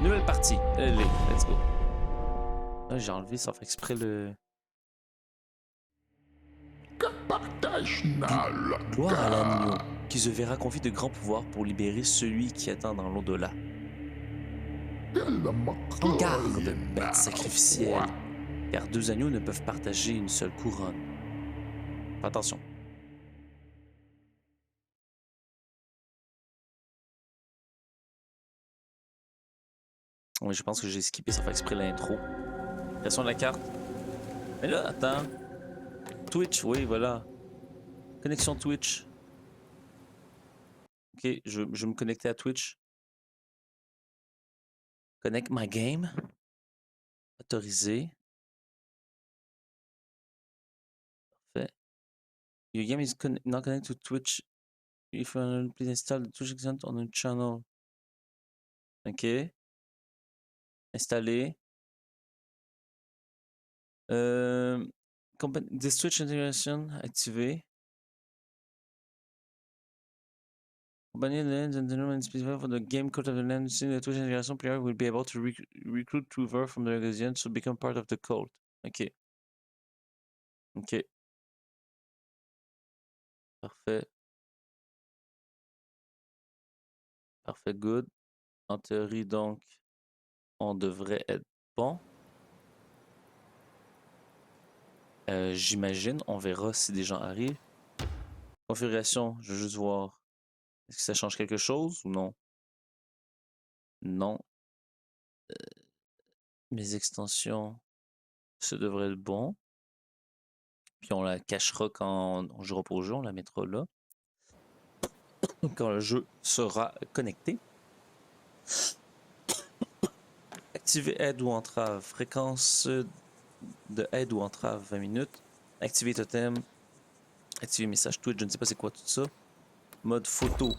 Nouvelle partie. Allez, let's go. Ah, j'ai enlevé sans faire exprès le... Gloire à l'agneau, qui se verra confier de grands pouvoirs pour libérer celui qui attend dans l'au-delà. Prends garde, bête sacrificielle, car deux agneaux ne peuvent partager une seule couronne. Fais attention. Oui, je pense que j'ai skippé sans faire exprès l'intro. Création de la carte. Mais là, attends. Twitch, oui, voilà. Connexion Twitch. Ok, je vais me connecter à Twitch. Connect my game. Autorisé. Parfait. Your game is not connected to Twitch. If you want to please install the Twitch account on the channel. Ok. Installé. This Twitch integration activé. Company lands and the room specified for the game code of the land. Using the Twitch integration player will be able to recruit Trooper from the organization to become part of the cult. Ok. Ok. Parfait. Parfait, good. En théorie, donc, on devrait être bon. J'imagine, on verra si des gens arrivent. Configuration, je veux juste voir. Est-ce que ça change quelque chose ou non? Non. Mes extensions, ça devrait être bon. Puis on la cachera quand on jouera au jeu, on la mettra là. Quand le jeu sera connecté. Activer aide ou entrave. Fréquence de aide ou entrave 20 minutes. Activer totem. Activer message Twitch, je ne sais pas c'est quoi tout ça. Mode photo.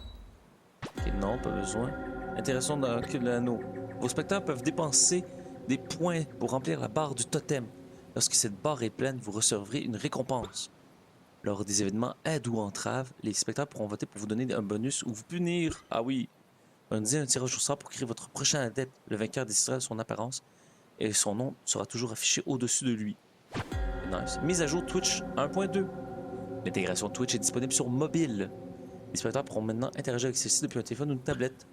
Ok, non, pas besoin. Interaction dans de l'anneau. Vos spectateurs peuvent dépenser des points pour remplir la barre du totem. Lorsque cette barre est pleine, vous recevrez une récompense. Lors des événements aide ou entrave, les spectateurs pourront voter pour vous donner un bonus ou vous punir. Ah oui. Organisez un tirage au sort pour créer votre prochain adepte. Le vainqueur décidera de son apparence et son nom sera toujours affiché au-dessus de lui. Nice. Mise à jour Twitch 1.2. L'intégration Twitch est disponible sur mobile. Les spectateurs pourront maintenant interagir avec celle-ci depuis un téléphone ou une tablette.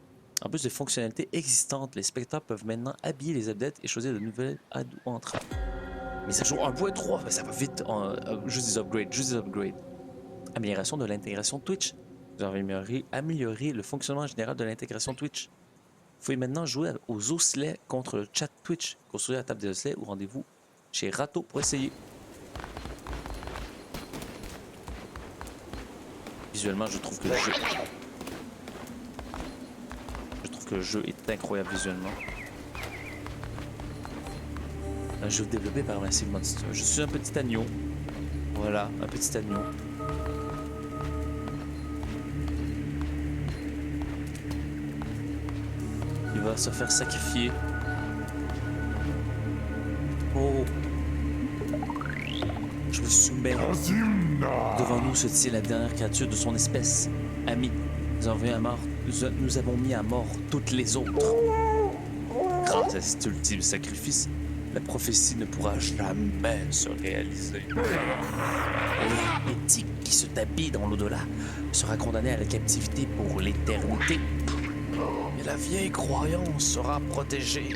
En plus de fonctionnalités existantes, les spectateurs peuvent maintenant habiller les adeptes et choisir de nouvelles aides ou entraves. Mise à jour 1.3, ça va vite. Juste des upgrades. Amélioration de l'intégration Twitch. Vous avez amélioré le fonctionnement général de l'intégration Twitch. Vous pouvez maintenant jouer aux osselets contre le chat Twitch. Construisez la table des osselets ou rendez-vous chez Rato pour essayer. Visuellement, je trouve que le jeu est incroyable visuellement. Un jeu développé par Massive Monster. Je suis un petit agneau. Voilà, un petit agneau. Il va se faire sacrifier. Oh. Je me soumets. Devant nous se tient la dernière créature de son espèce. Ami, nous avons mis à mort toutes les autres. Grâce à cet ultime sacrifice, la prophétie ne pourra jamais se réaliser. L'éthique qui se tapit dans l'au-delà sera condamnée à la captivité pour l'éternité. Mais la vieille croyance sera protégée.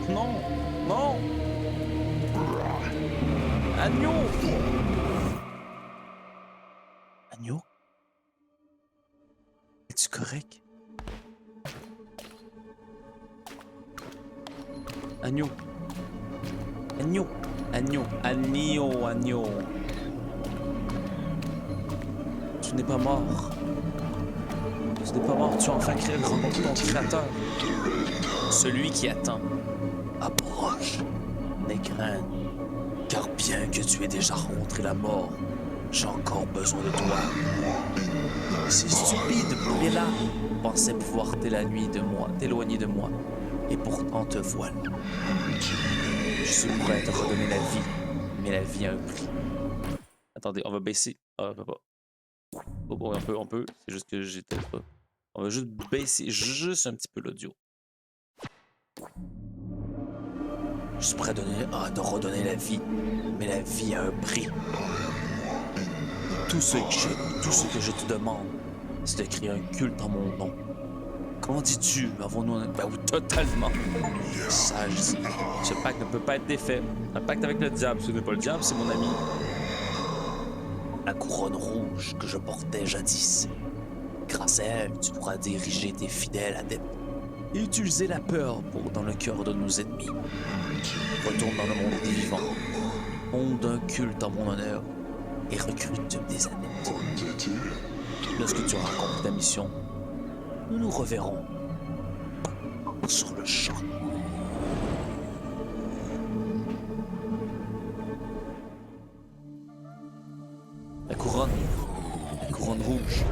Non, non. Agneau! Agneau? Es-tu correct? Agneau. Agneau. Agneau. Tu n'es pas mort. Tu as enfin rencontré ton créateur. Celui qui attend. Approche. N'aie crainte. Car bien que tu aies déjà rencontré la mort, j'ai encore besoin de toi. Ces stupides brûlés-là pensaient pouvoir t'éloigner de moi, et pourtant te voilà. Je suis prêt à te redonner la vie, mais la vie a un prix. Attendez, on va baisser. Ah, on peut pas. Oh, on peut. C'est juste que j'étais pas. On va juste baisser juste un petit peu l'audio. Je suis prêt à te redonner la vie, mais la vie a un prix. Tout ce que je te demande, c'est de créer un culte en mon nom. Comment dis-tu? Avons-nous un... Ben oui, totalement. Sage ici. Ce pacte ne peut pas être défait. Un pacte avec le diable, ce n'est pas le diable, c'est mon ami. La couronne rouge que je portais jadis. Grâce à elle, tu pourras diriger tes fidèles adeptes et utiliser la peur dans le cœur de nos ennemis. Retourne dans le monde des vivants, fonde un culte en mon honneur et recrute des adeptes. Lorsque tu auras accompli ta mission, nous nous reverrons sur le champ. La couronne rouge.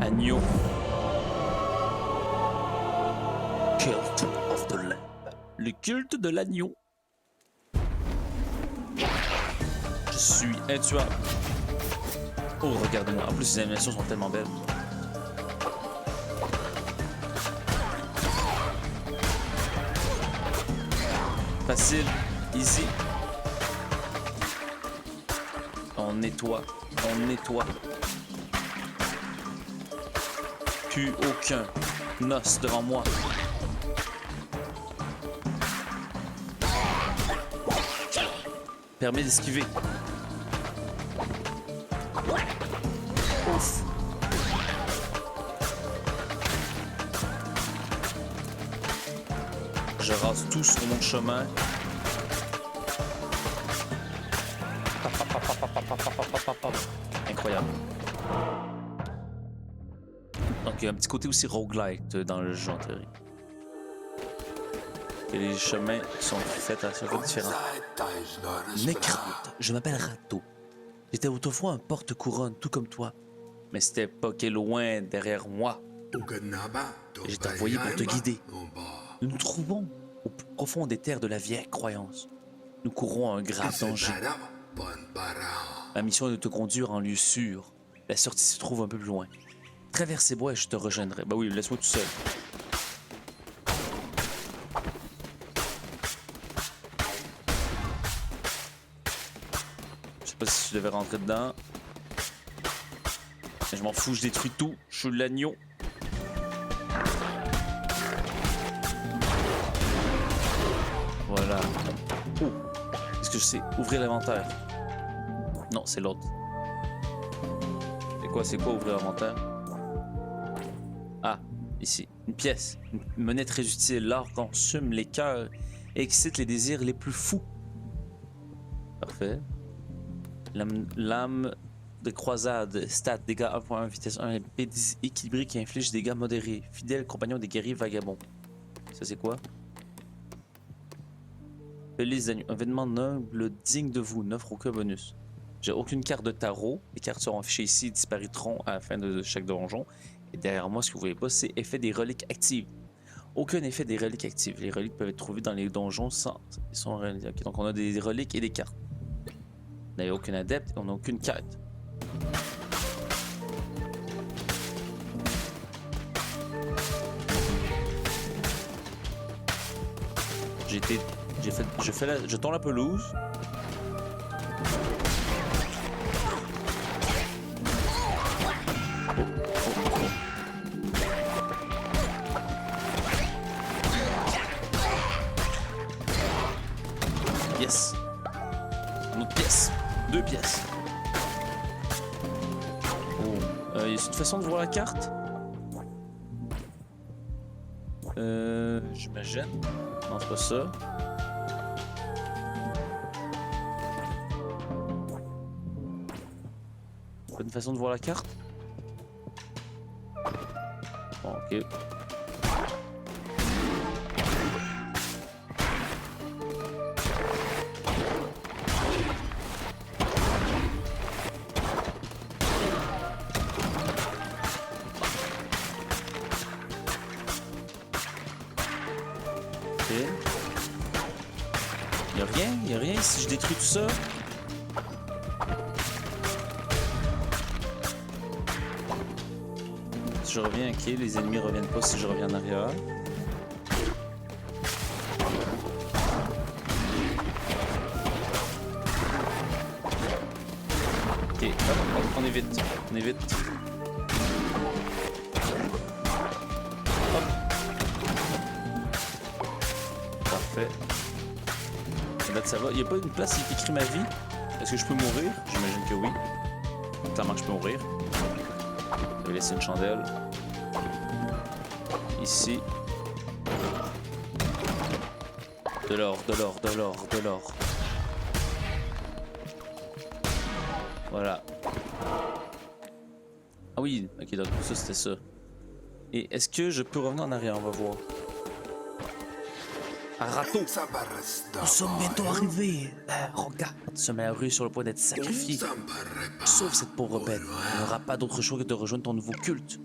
Agneau. Cult of the Lamb. Le culte de l'agneau. Je suis intuable. Oh, regardez-moi. En plus, les animations sont tellement belles. Facile. Easy. On nettoie. Plus aucun os devant moi. Permet d'esquiver. Ouf. Je rase tout sur mon chemin. Incroyable. Donc il y a un petit côté aussi roguelite dans le jeu en théorie. Et les chemins sont faits à chaque fois différents. Nécrante, je m'appelle Rato. J'étais autrefois un porte-couronne, tout comme toi. Mais c'était pas qu'est loin derrière moi. Et j'ai été envoyé pour te guider. Nous nous trouvons au plus profond des terres de la vieille croyance. Nous courons un grave danger. Ma mission est de te conduire en lieu sûr. La sortie se trouve un peu plus loin. Traverse ces bois et je te rejoindrai. Bah oui, laisse-moi tout seul. Je sais pas si je devais rentrer dedans. Mais je m'en fous, je détruis tout. Je suis l'agneau. Voilà. Oh. Qu'est-ce que je sais? Ouvrir l'inventaire. Non, c'est l'autre. C'est quoi ouvrir l'inventaire? Ah, ici. Une pièce. Une monnaie très utile. L'art consume les cœurs et excite les désirs les plus fous. Parfait. Lame de croisade. Stat. Dégâts 1.1. Vitesse 1. Épée équilibrée qui inflige des dégâts modérés. Fidèle compagnon des guerriers vagabonds. Ça, c'est quoi? Les agneaux. Un vêtement noble digne de vous. N'offre aucun bonus. J'ai aucune carte de tarot. Les cartes seront affichées ici et disparaîtront à la fin de chaque donjon. Et derrière moi, ce que vous voyez pas, c'est effet des reliques actives. Aucun effet des reliques actives. Les reliques peuvent être trouvées dans les donjons sans... Ils sont réalisés. Okay, donc on a des reliques et des cartes. On n'a aucun adepte et on n'a aucune carte. Je tourne la pelouse. Yes. Une autre pièce. 2 pièces. Oh. Y a une façon de voir la carte? J'imagine. Non, c'est pas ça. Pas une façon de voir la carte? Bon, ok. Y'a rien si je détruis tout ça. je reviens, ok. Les ennemis reviennent pas si je reviens en arrière. Ok, hop, on évite. On évite. Hop. Parfait. Là, ça va. Il n'y a pas une place qui écrit ma vie. Est-ce que je peux mourir? J'imagine que oui. Clairement que je peux mourir. Je vais laisser une chandelle. Ici. De l'or, de l'or, de l'or, de l'or. Voilà. Ah oui, ok, donc ça c'était ça. Et est-ce que je peux revenir en arrière? On va voir. Un râteau! Nous sommes bientôt arrivés. Regarde, ce malheureux est sur le point d'être sacrifié. Sauve cette pauvre bête. Il n'aura pas d'autre choix que de rejoindre ton nouveau culte.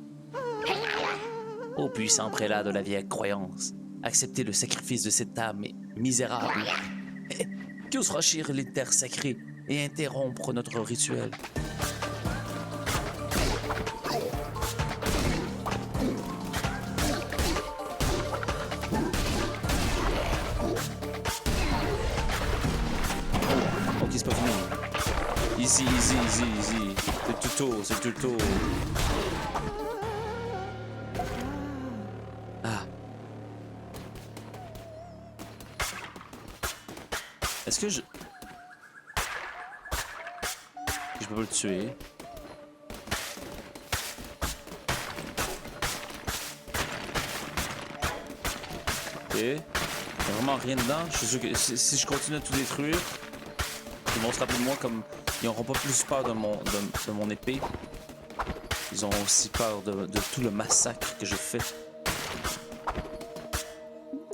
Ô puissant prélat de la vieille croyance, acceptez le sacrifice de cette âme misérable. Qui ose franchir les terres sacrées et interrompre notre rituel? Ok, c'est pas fini. Easy, easy, easy, easy. C'est le tuto, c'est le tuto. Ah. Est-ce que je... Je peux pas le tuer. Ok. Il y a vraiment rien dedans. Je suis sûr que si je continue à tout détruire, ils vont se rappeler de moi comme... Ils n'auront pas plus peur de mon épée. Ils auront aussi peur de tout le massacre que je fais.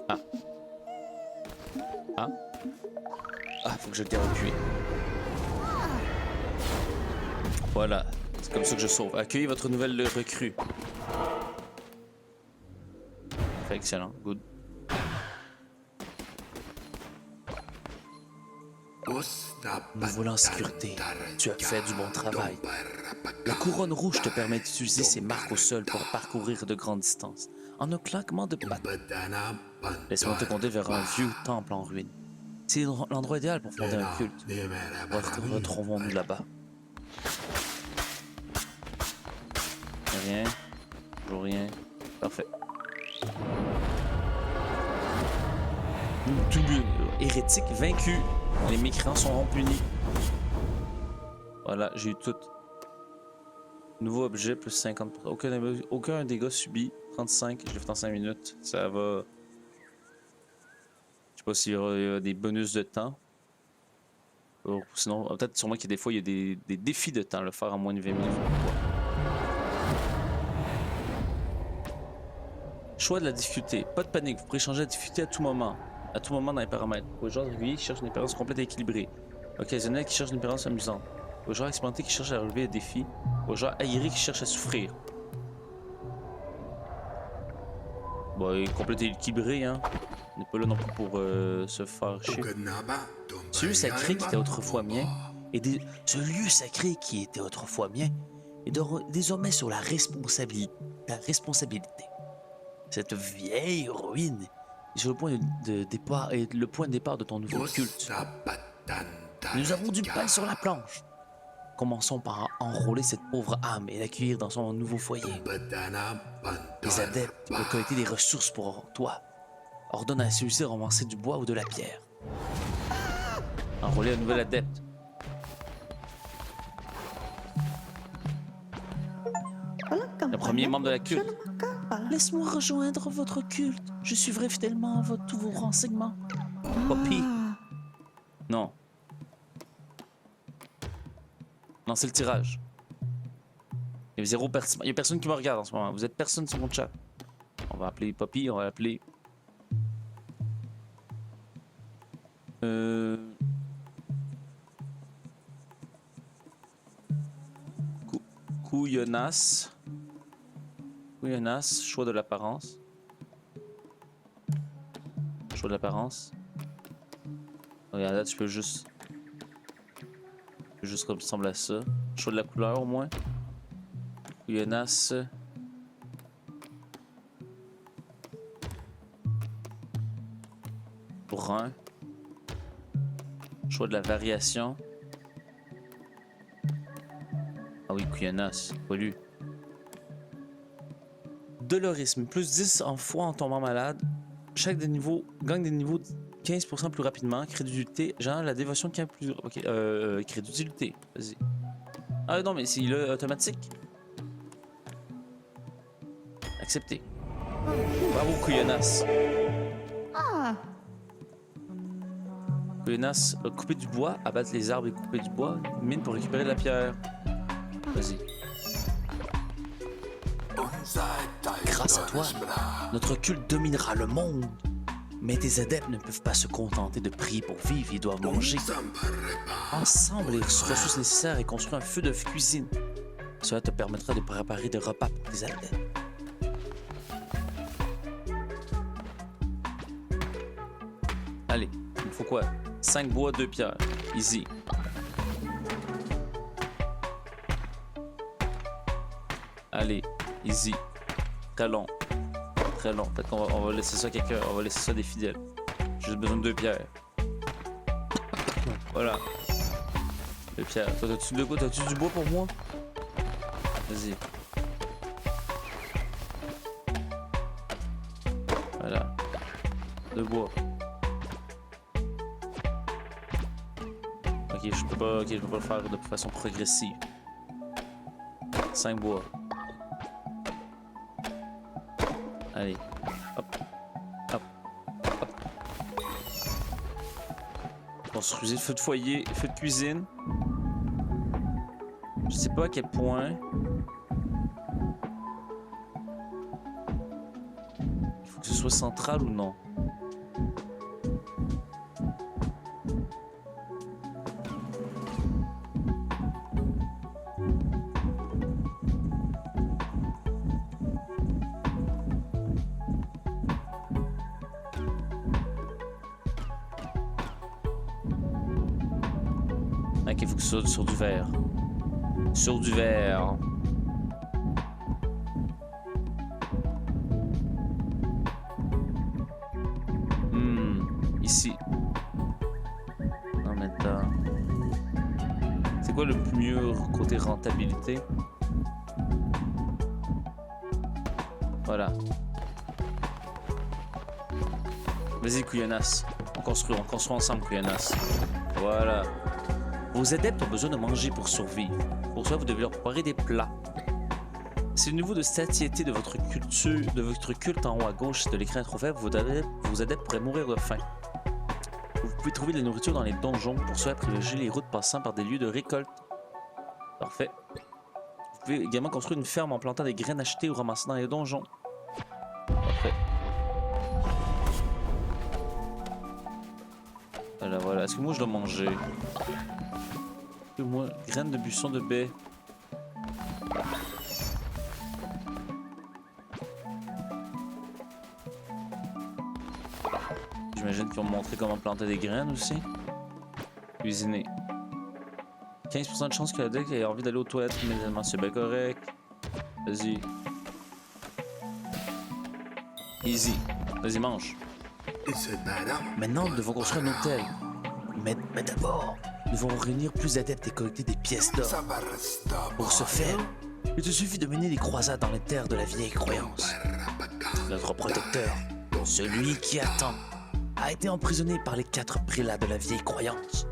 Ah. Ah. Ah, faut que je le garde cuit. Voilà. C'est comme ça que je sauve. Accueillez votre nouvelle recrue. Fait excellent. Good. Nous voilà en sécurité. Tu as fait du bon travail. La couronne rouge te permet d'utiliser ces marques au sol pour parcourir de grandes distances. En un claquement de pattes. Laisse-moi te conduire vers un vieux temple en ruine. C'est l'endroit idéal pour fonder un culte. Retrouvons-nous là-bas. Rien. Toujours rien. Parfait. Hérétique vaincu. Les mécréants seront punis. Voilà, j'ai eu tout. Nouveau objet, plus 50%. Aucun dégât subi. 35, je l'ai fait en 5 minutes. Ça va. Je sais pas s'il y aura des bonus de temps. Sinon, peut-être sûrement qu'il y a des fois, il y a des défis de temps, le faire en moins de 20 minutes. Choix de la difficulté. Pas de panique, vous pourrez changer la difficulté à tout moment. À tout moment dans les paramètres. Pour les joueurs réguliers qui cherchent une expérience complète et équilibrée. Occasionnels qui cherchent une expérience amusante. Pour les joueurs expérimentés qui cherchent à relever les défis. Pour les joueurs aguerris qui cherchent à souffrir. Bon, complète et équilibré, hein. On n'est pas là non plus pour se faire chier. Ce lieu sacré qui était autrefois mien, ce lieu sacré qui était autrefois mien, est désormais sur la responsabilité. Cette vieille ruine est sur le point de départ et le point de départ de ton nouveau culte. Nous avons du pain sur la planche. Commençons par enrôler cette pauvre âme et l'accueillir dans son nouveau foyer. Les adeptes veulent collecter des ressources pour toi. Ordonne à celui-ci de ramasser du bois ou de la pierre. Enrôler un nouvel adepte. Le premier membre de la culte. Laisse-moi rejoindre votre culte. Je suivrai fidèlement tous vos renseignements. Poppy. Non. Non, c'est le tirage. Il y a zéro personne. Il y a personne qui me regarde en ce moment. Vous êtes personne sur mon chat. On va appeler Poppy. On va l'appeler. Couillonasse. Couillonasse. Choix de l'apparence. Choix de l'apparence. Regarde là, tu peux juste. Juste ressembler à ça. Choix de la couleur au moins. Couillonasse. Brun. Choix de la variation. Ah oui, Kuyanas, pas lui. Dolorisme, plus 10 en foi en tombant malade. Chaque des niveaux gagne des niveaux 15% plus rapidement. Crédulité, genre la dévotion qui a plus. Ok, crédulité, vas-y. Ah non, mais c'est là automatique. Accepté. Bravo, Kuyanas. Ah. Kuyanas a coupé du bois, abattre les arbres et couper du bois. Mine pour récupérer de la pierre. Vas-y. Grâce à toi, notre culte dominera le monde. Mais tes adeptes ne peuvent pas se contenter de prier pour vivre, ils doivent manger. Ensemble, les ressources nécessaires et construire un feu de cuisine. Cela te permettra de préparer des repas pour tes adeptes. Allez, il faut quoi? 5 bois, 2 pierres. Easy. Allez, easy. Très long. Très long. Peut-être qu'on va laisser ça à quelqu'un. On va laisser ça à des fidèles. J'ai juste besoin de 2 pierres. Voilà. 2 pierres. Toi, t'as-tu de quoi? T'as-tu du bois pour moi? Vas-y. Voilà. 2 bois. Ok, je peux pas le faire de façon progressive. 5 bois. Allez. Hop. Hop. Hop. Construisez feu de foyer, feu de cuisine. Je sais pas à quel point. Il faut que ce soit central ou non. Ok, il faut que ce soit sur du verre. Sur du verre. Ici. En même temps. C'est quoi le mieux côté rentabilité? Voilà. Vas-y, Kuyanas. On construit ensemble, Kuyanas. Voilà. Vos adeptes ont besoin de manger pour survivre. Pour cela, vous devez leur préparer des plats. Si le niveau de satiété de votre culte en haut à gauche de l'écran est trop faible, vos adeptes pourraient mourir de faim. Vous pouvez trouver de la nourriture dans les donjons. Pour cela, privilégiez les routes passant par des lieux de récolte. Parfait. Vous pouvez également construire une ferme en plantant des graines achetées ou ramassées dans les donjons. Parfait. Voilà. Est-ce que moi je dois manger? Moi, graines de buisson de baie. J'imagine qu'ils vont me montrer comment planter des graines aussi. Cuisiner. 15% de chance que la deck ait envie d'aller aux toilettes immédiatement. C'est bien correct. Vas-y. Easy. Vas-y, mange. Maintenant, nous devons construire un hôtel. Mais d'abord, nous devons réunir plus d'adeptes et collecter des pièces d'or. Pour ce faire, il te suffit de mener des croisades dans les terres de la vieille croyance. Notre protecteur, celui qui attend, a été emprisonné par les 4 prélats de la vieille croyance.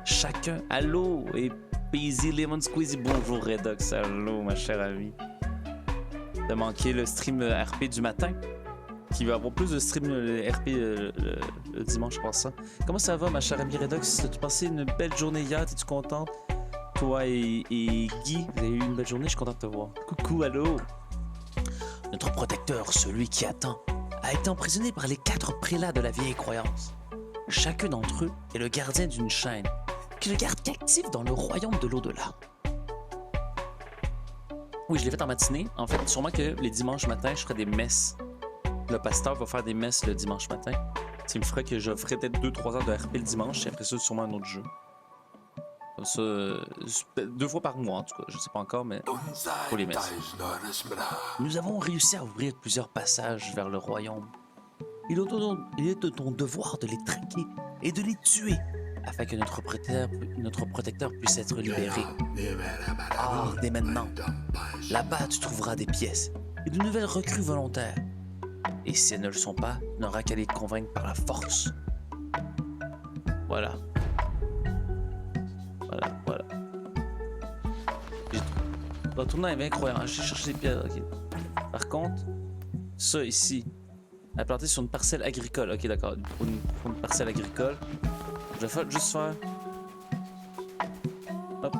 Chacun, allô, et Paisy Lemon Squeezy, bonjour Redox, allô ma chère amie. T'as manqué le stream RP du matin? Qui va avoir plus de stream RP le dimanche, je pense ça. Comment ça va, ma chère amie Redox? As-tu passé une belle journée hier? Es-tu contente? Toi et Guy, vous avez eu une belle journée, je suis content de te voir. Coucou, allô? Notre protecteur, celui qui attend, a été emprisonné par les 4 prélats de la vieille croyance. Chacun d'entre eux est le gardien d'une chaîne qui le garde captif dans le royaume de l'au-delà. Oui, je l'ai fait en matinée. En fait, sûrement que les dimanches matins, je ferai des messes. Le pasteur va faire des messes le dimanche matin. Ce qui me ferait que je ferais peut-être 2-3 heures de RP le dimanche et après ça, sûrement un autre jeu. Comme ça, 2 fois par mois en tout cas. Je sais pas encore, mais pour les messes. Nous avons réussi à ouvrir plusieurs passages vers le royaume. Il est de ton devoir de les traquer et de les tuer afin que notre protecteur puisse être libéré. Ah, dès maintenant. Là-bas, tu trouveras des pièces et de nouvelles recrues volontaires. Et si elles ne le sont pas, tu n'auras qu'à les convaincre par la force. Voilà. Voilà. Retournant est bien incroyable. J'ai cherché des pierres. Okay. Par contre, ça ici, à planter sur une parcelle agricole. Ok, d'accord. Pour une parcelle agricole. Je vais juste faire. Hop.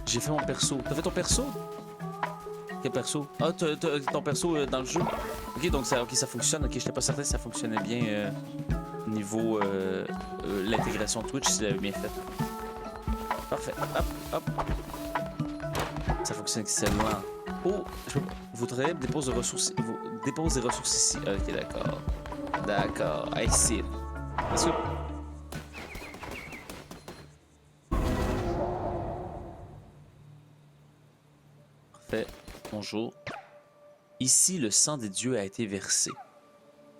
J'ai fait mon perso. T'as fait ton perso? Quel perso? Ah, ton perso dans le jeu? Ok, donc ça, ça fonctionne. Ok, j'étais pas certain si ça fonctionnait bien niveau l'intégration Twitch, si l'avait bien fait. Parfait. Hop. Ça fonctionne excellent. Oh, votre dépose de ressources. Dépose des ressources ici. Ok, d'accord. D'accord. I see it. Let's go. Parfait. Bonjour. Ici, le sang des dieux a été versé.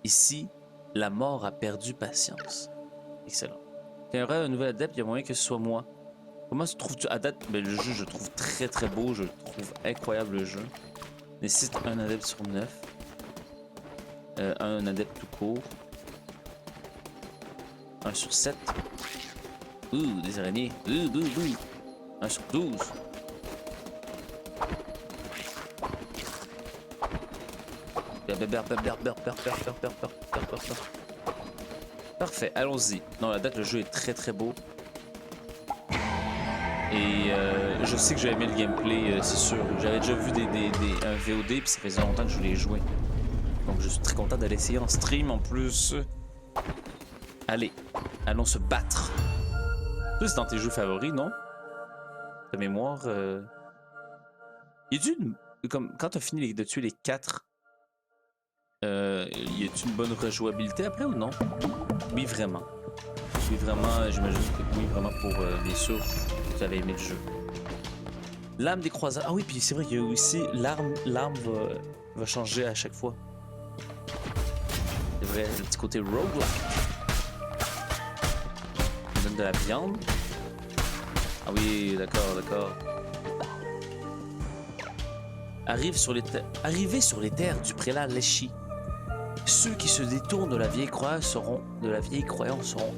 Ici, la mort a perdu patience. Excellent. Quand il y aura un nouvel adepte, il y a moyen que ce soit moi. Comment se trouves-tu à date? Ben, le jeu, je le trouve très très beau. Je le trouve incroyable, le jeu. Nécessite un adepte sur 9. Un adepte tout court. 1 sur 7. Des araignées. 1 sur 12. Parfait, allons-y. Non, la date, le jeu est très très beau. Et je sais que j'ai aimé le gameplay, c'est sûr. J'avais déjà vu un VOD, puis ça faisait longtemps que je voulais jouer. Donc je suis très content d'aller essayer en stream en plus. Allez, allons se battre. Ça, c'est dans tes jeux favoris, non? De mémoire. Y a-tu comme quand t'as fini de tuer les 4, y a-tu une bonne rejouabilité après ou non? Oui, vraiment. Oui, vraiment, j'imagine que oui, vraiment pour, bien sûr, tu avais aimé le jeu. L'âme des croisades. Ah oui, puis c'est vrai qu'il y a aussi l'arme va changer à chaque fois. C'est vrai, le petit côté roguelike. On donne de la viande. Ah oui, d'accord. Arrivez sur les terres du prélat Leshy. Ceux qui se détournent de la vieille croyance seront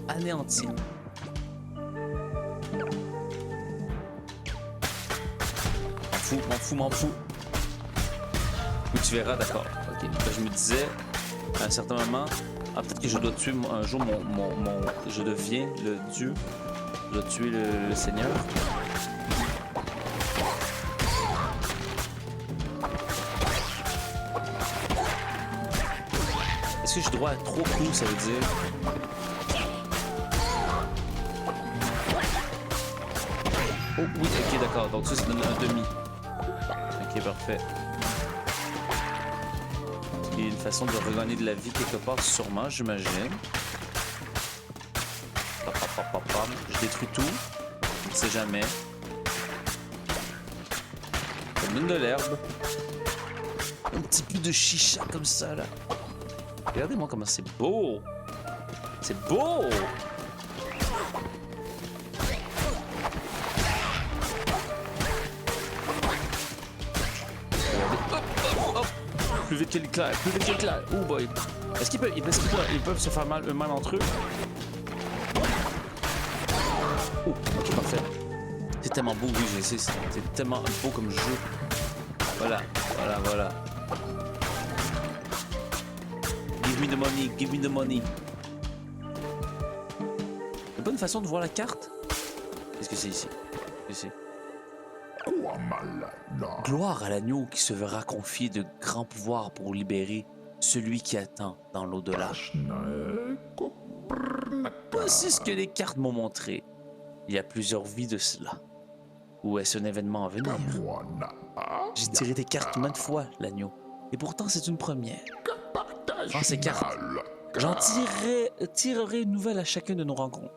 anéantis. M'en fous. Oui, tu verras, d'accord. Ok. Je me disais, à un certain moment, peut-être que je dois tuer un jour je deviens le dieu. Je dois tuer le seigneur. Est-ce que j'ai droit à 3 coups, ça veut dire? Oh oui, ok, d'accord. Donc ça donne un demi. Ok, parfait. Il y a une façon de regagner de la vie quelque part, sûrement, j'imagine. Je détruis tout. On ne sait jamais. Ça donne de l'herbe. Un petit peu de chicha comme ça, là. Regardez-moi comment c'est beau. C'est beau. Hop. Plus vite que l'éclair. Oh boy. Est-ce qu'ils peuvent se faire mal eux-mêmes entre eux? Oh, ok, parfait. C'est tellement beau, oui, je sais. C'est tellement beau comme jeu. Voilà. Give me the money. Une bonne façon de voir la carte? Qu'est-ce que c'est ici? Gloire à l'agneau qui se verra confier de grands pouvoirs pour libérer celui qui attend dans l'au-delà. Voici ce que les cartes m'ont montré. Il y a plusieurs vies de cela. Ou est-ce un événement à venir? J'ai tiré des cartes maintes fois, l'agneau. Et pourtant, c'est une première. Prends ces cartes. J'en tirerai une nouvelle à chacune de nos rencontres.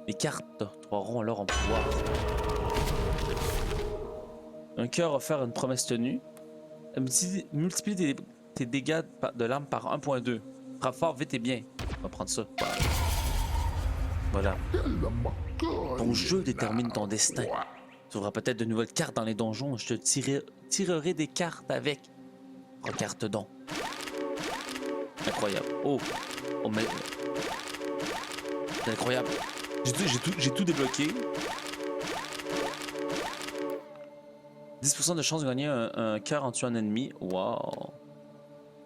Les cartes auront alors en pouvoir. Un cœur offert à une promesse tenue. Multiplier tes dégâts de l'arme par 1.2. Frappe fort, vite et bien. On va prendre ça. Voilà. Ton jeu détermine ton destin. Tu auras peut-être de nouvelles cartes dans les donjons. Je te tirerai des cartes avec. Regarde donc. Incroyable. Oh. Oh, mais... C'est incroyable. J'ai tout débloqué. 10% de chance de gagner un cœur en tuant un ennemi. Wow.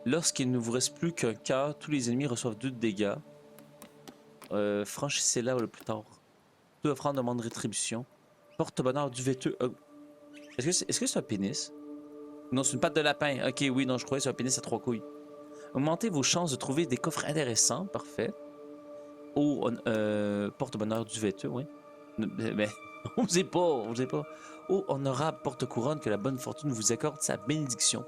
Lorsqu'il ne vous reste plus qu'un cœur, tous les ennemis reçoivent 2 de dégâts. Franchissez-la le plus tard. Toute offrande demande rétribution. Porte-bonheur du vêteux. Est-ce que c'est un pénis? Non, c'est une patte de lapin. Ok, oui, non, je croyais que c'est un pénis à 3 couilles. Augmentez vos chances de trouver des coffres intéressants. Parfait. Oh, porte-bonheur du vêteux, oui. Mais, osez pas. Oh, honorable porte-couronne, que la bonne fortune vous accorde sa bénédiction.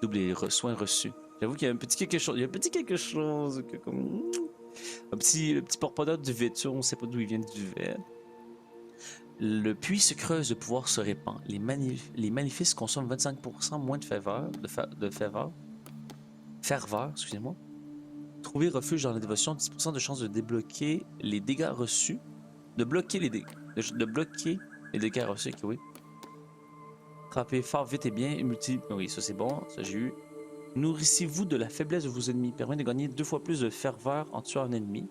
Double les soins reçus. J'avoue qu'il y a un petit quelque chose. Que comme... le petit porte-bonheur du vêtu, on sait pas d'où il vient du vêt. Le puits se creuse, le pouvoir se répand. Les maléfices consomment 25% moins de ferveur, excusez-moi. Trouver refuge dans la dévotion, 10% de chance de débloquer les dégâts reçus. De bloquer les dégâts reçus, ok, oui. Frappez fort, vite et bien, oui, ça c'est bon, ça j'ai eu. Nourrissez-vous de la faiblesse de vos ennemis. Permet de gagner 2 fois plus de ferveur en tuant un ennemi.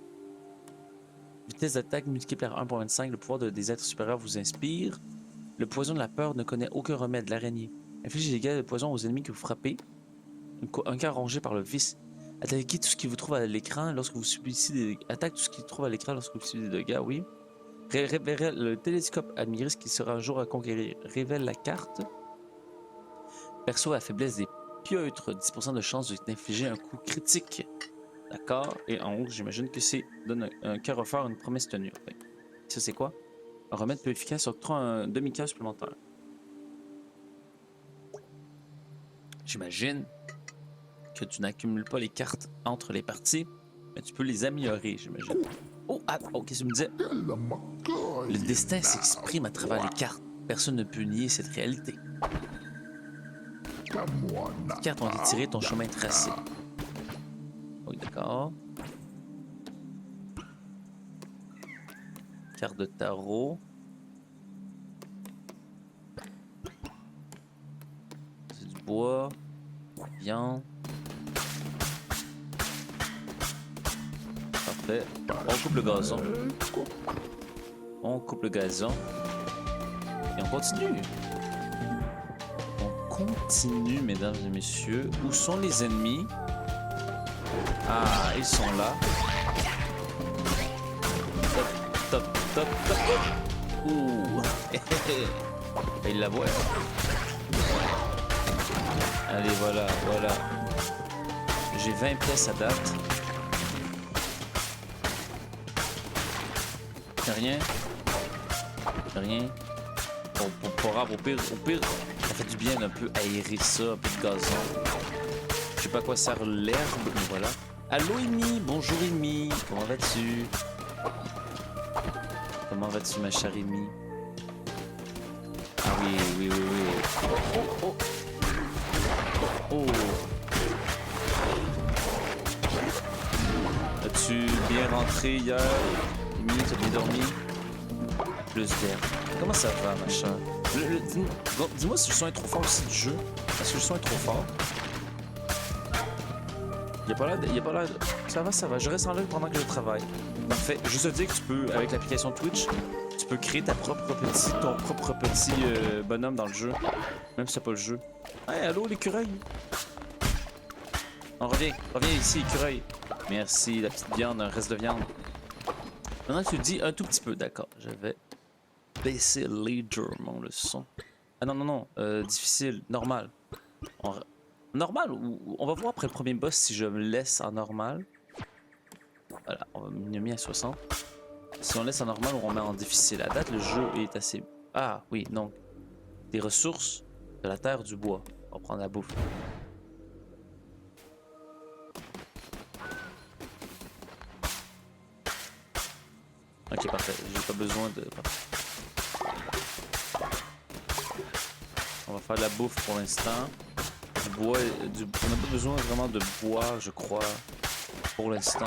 Vitesse d'attaque multipliée par 1.25. Le pouvoir des êtres supérieurs vous inspire. Le poison de la peur ne connaît aucun remède. L'araignée. Inflige des dégâts de poison aux ennemis que vous frappez. Un cœur rongé par le vice. Attaquez tout ce qui vous trouve à l'écran lorsque vous subissez des... Attaque tout ce qui vous trouve à l'écran lorsque vous subissez des dégâts, oui. Révèle le télescope, admirez ce qui sera un jour à conquérir. Révèle la carte. Perçoit la faiblesse des pieutres. 10% de chance d'infliger un coup critique. D'accord. Et en haut, j'imagine que c'est donne un cœur offert, une promesse tenue. Enfin, ça, c'est quoi? Un remède peu efficace octroie un demi-cœur supplémentaire. J'imagine que tu n'accumules pas les cartes entre les parties, mais tu peux les améliorer, j'imagine. Oh, qu'est-ce que tu me disais? Le destin s'exprime à travers les cartes. Personne ne peut nier cette réalité. Les cartes ont été tirées, ton chemin est tracé. Oui, d'accord. Carte de tarot. C'est du bois. Viande. Parfait. On coupe le gazon. On coupe le gazon. Et on continue. On continue, mesdames et messieurs. Où sont les ennemis? Ah, ils sont là. Top. Ouh. Il la voit. Allez, voilà. J'ai 20 pièces à date. Rien. Pour au pire, ça fait du bien d'un peu aérer ça, un peu de gazon. Je sais pas à quoi sert l'herbe, mais voilà. Allô, Amy. Bonjour, Amy. Comment vas-tu? Comment vas-tu, ma chère Amy? Ah oui. Oh. As-tu bien rentré hier? Amy, t'as bien dormi? Plus d'herbe. Comment ça va, ma chère? Dis-moi si le son est trop fort aussi du jeu. Est-ce que le son est trop fort? Il y a pas l'air. Ça va. Je reste en live pendant que je travaille. Parfait. Juste te dire que tu peux, avec l'application Twitch, tu peux créer ton propre petit bonhomme dans le jeu. Même si c'est pas le jeu. Hey, allô, l'écureuil. On revient ici, écureuil. Merci, la petite viande, un reste de viande. Maintenant, tu dis un tout petit peu. D'accord, je vais baisser légèrement le son. Ah non. Difficile, normal. Normal, ou on va voir après le premier boss si je me laisse en normal. Voilà, on va mis à 60. Si on laisse en normal ou on met en difficile. À date, le jeu est assez... Ah, oui, donc. Des ressources, de la terre, du bois. On va prendre la bouffe. Ok, parfait. J'ai pas besoin de... On va faire de la bouffe pour l'instant. Du bois, on n'a pas besoin vraiment de bois, je crois, pour l'instant.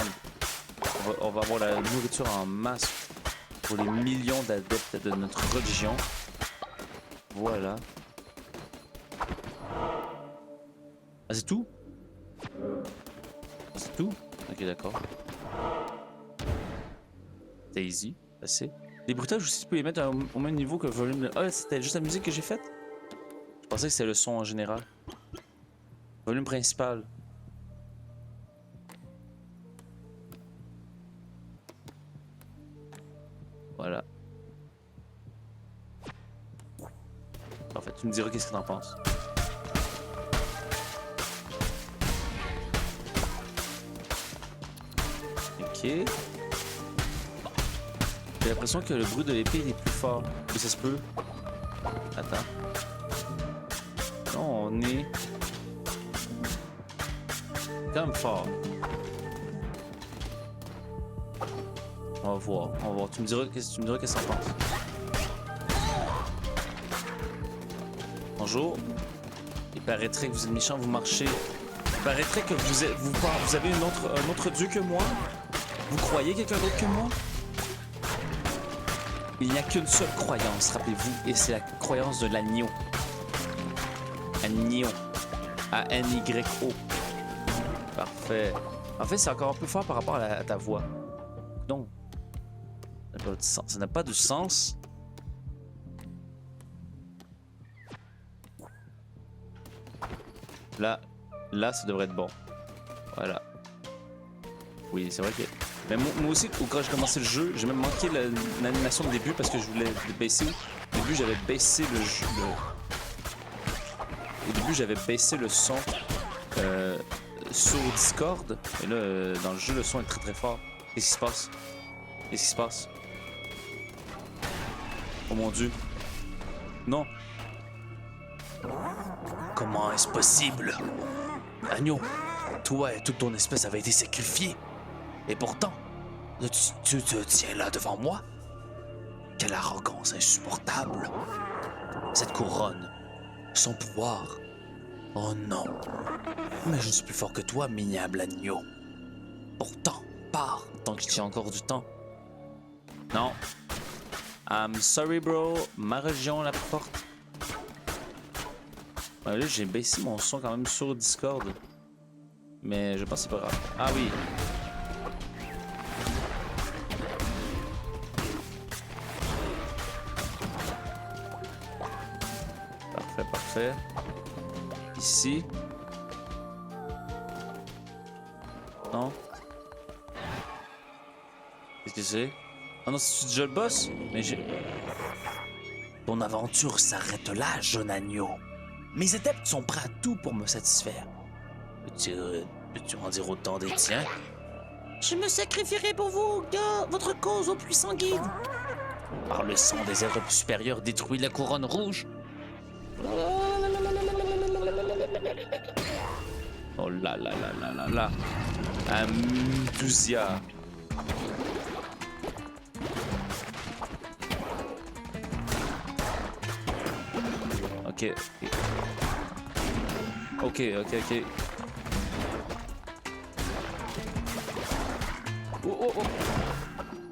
On va avoir la nourriture en masse pour les millions d'adeptes de notre religion. Voilà. Ah, c'est tout? C'est tout? Ok, d'accord. Daisy, assez. Les bruitages aussi, tu peux les mettre au même niveau que le volume de... Ah, c'était juste la musique que j'ai faite? Je pensais que c'était le son en général. Volume principal. Voilà. Parfait, tu me diras qu'est-ce que t'en penses. Ok. J'ai l'impression que le bruit de l'épée est plus fort. Mais ça se peut. Attends. Non, on est... quand même fort. On va voir, on va voir. Tu me diras qu'est-ce que t'en penses. Bonjour. Il paraîtrait que vous êtes méchant, vous marchez. Il paraîtrait que vous avez un autre dieu que moi. Vous croyez quelqu'un d'autre que moi? Il n'y a qu'une seule croyance, rappelez-vous, et c'est la croyance de l'agneau. Agneau. A-N-Y-O. Parfait. En fait, c'est encore un peu fort par rapport à ta voix. Donc, ça n'a pas de sens. Là, ça devrait être bon. Voilà. Oui, c'est vrai que... Mais moi aussi, quand j'ai commencé le jeu, j'ai même manqué l'animation de début parce que je voulais baisser. Au début, j'avais baissé le jeu. Au début, j'avais baissé le son sur Discord. Et là, dans le jeu, le son est très très fort. Qu'est-ce qui se passe? Qu'est-ce qui se passe? Oh mon Dieu. Non. Comment est-ce possible? Agneau, toi et toute ton espèce avaient été sacrifiés. Et pourtant, tu te tiens là devant moi? Quelle arrogance insupportable! Cette couronne, son pouvoir. Oh non! Mais je suis plus fort que toi, minable agneau. Pourtant, pars tant qu'il y a encore du temps. Non. I'm sorry, bro. Ma religion la porte. Ouais, là, j'ai baissé mon son quand même sur Discord. Mais je pense que c'est pas grave. Ah oui. Parfait, parfait. Ici. Non. Qu'est-ce que c'est? Ah non, c'est déjà le boss? Mais j'ai... Ton aventure s'arrête là, jeune agneau. Mes adeptes sont prêts à tout pour me satisfaire. Peux-tu en dire autant des tiens? Je me sacrifierai pour vous, gars, votre cause au puissant guide. Par le sang des êtres supérieurs détruit la couronne rouge. Oh là là là là là là. Amusia. Ok. Ok, ok, ok. Oh, oh, oh.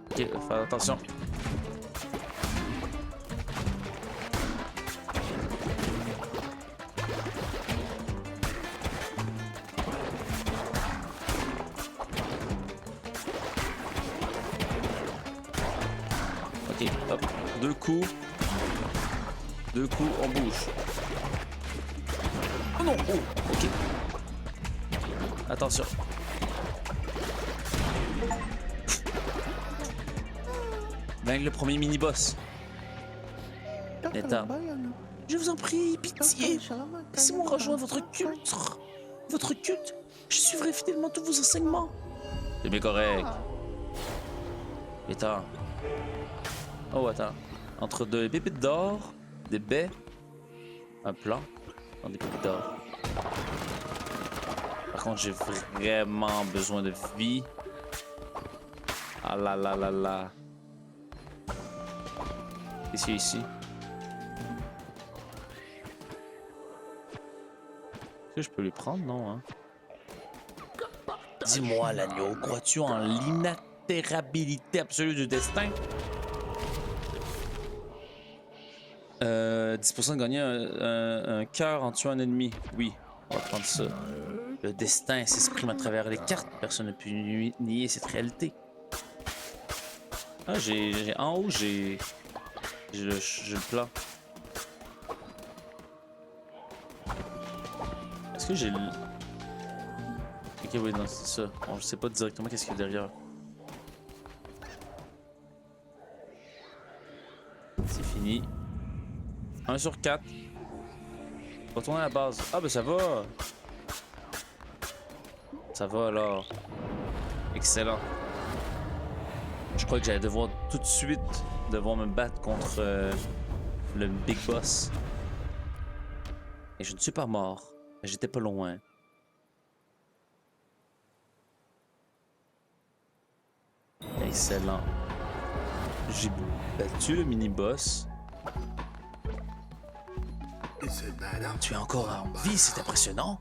Ok, fais attention. Ok, hop. Deux coups. Deux coups, on bouge. Oh non! Oh, ok. Attention. Vainque le premier mini-boss. État. Je vous en prie, pitié. Laissez-moi rejoindre votre culte. Votre culte. Je suivrai fidèlement tous vos enseignements. C'est bien correct. État. Oh, attends. Entre deux pépites d'or, des baies, un plan, dans des pépites d'or. Par contre, j'ai vraiment besoin de vie. Ah là là là là. Qu'est-ce qu'il y a ici? que je peux lui prendre? Non, hein? Dis-moi, l'agneau, crois-tu en l'inaltérabilité absolue du destin? 10% de gagner un cœur en tuant un ennemi. Oui, on va prendre ça. Le destin s'exprime à travers les cartes. Personne ne peut nier cette réalité. Ah, en haut, j'ai le plan. Est-ce que j'ai le... Ok, oui, non, c'est ça. Bon, je sais pas directement qu'est-ce qu'il y a derrière. C'est fini. 1 sur 4. Retourner à la base. Ah, ben ça va. Ça va alors. Excellent. Je crois que j'allais devoir tout de suite me battre contre le Big Boss. Et je ne suis pas mort. Mais j'étais pas loin. Excellent. J'ai battu le mini-boss. Tu es encore en vie, c'est impressionnant.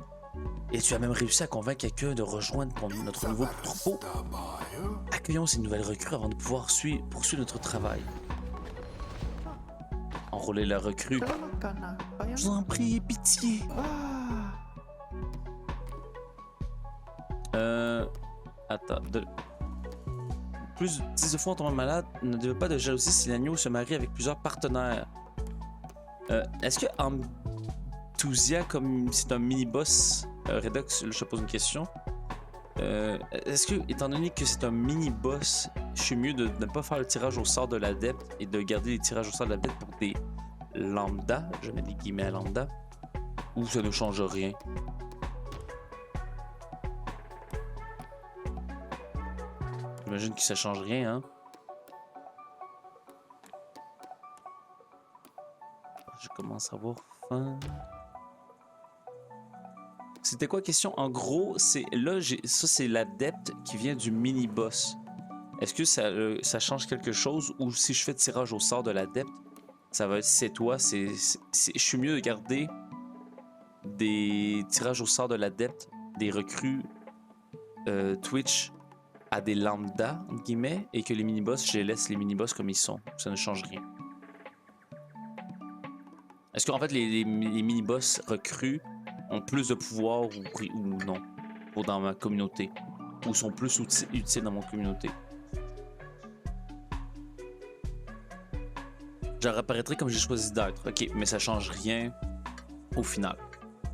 Et tu as même réussi à convaincre quelqu'un de rejoindre notre nouveau troupeau. Accueillons ces nouvelles recrues avant de pouvoir poursuivre notre travail. Enrôler la recrue. Je vous en prie, pitié. Attends. Plus 10 fois en tombant malade ne devait pas de jalousie si l'agneau se marie avec plusieurs partenaires. Est-ce que Amtousia, comme c'est un mini-boss, Redox, je te pose une question. Est-ce que, étant donné que c'est un mini-boss, je suis mieux de ne pas faire le tirage au sort de l'adepte et de garder les tirages au sort de l'adepte pour des lambda, je mets des guillemets à lambda, ou ça ne change rien? J'imagine que ça change rien, hein? Je commence à avoir faim. C'était quoi la question? En gros, c'est là, ça c'est l'adepte qui vient du mini-boss. Est-ce que ça change quelque chose ou si je fais tirage au sort de l'adepte, ça va être c'est toi, je suis mieux de garder des tirages au sort de l'adepte, des recrues Twitch à des lambda, entre guillemets, et que les mini-boss, je laisse les mini-boss comme ils sont. Ça ne change rien. Est-ce qu'en fait les mini-boss recrues ont plus de pouvoir ou non pour dans ma communauté? Ou sont plus utiles dans mon communauté? Je réapparaîtrai comme j'ai choisi d'être. Ok, mais ça change rien au final.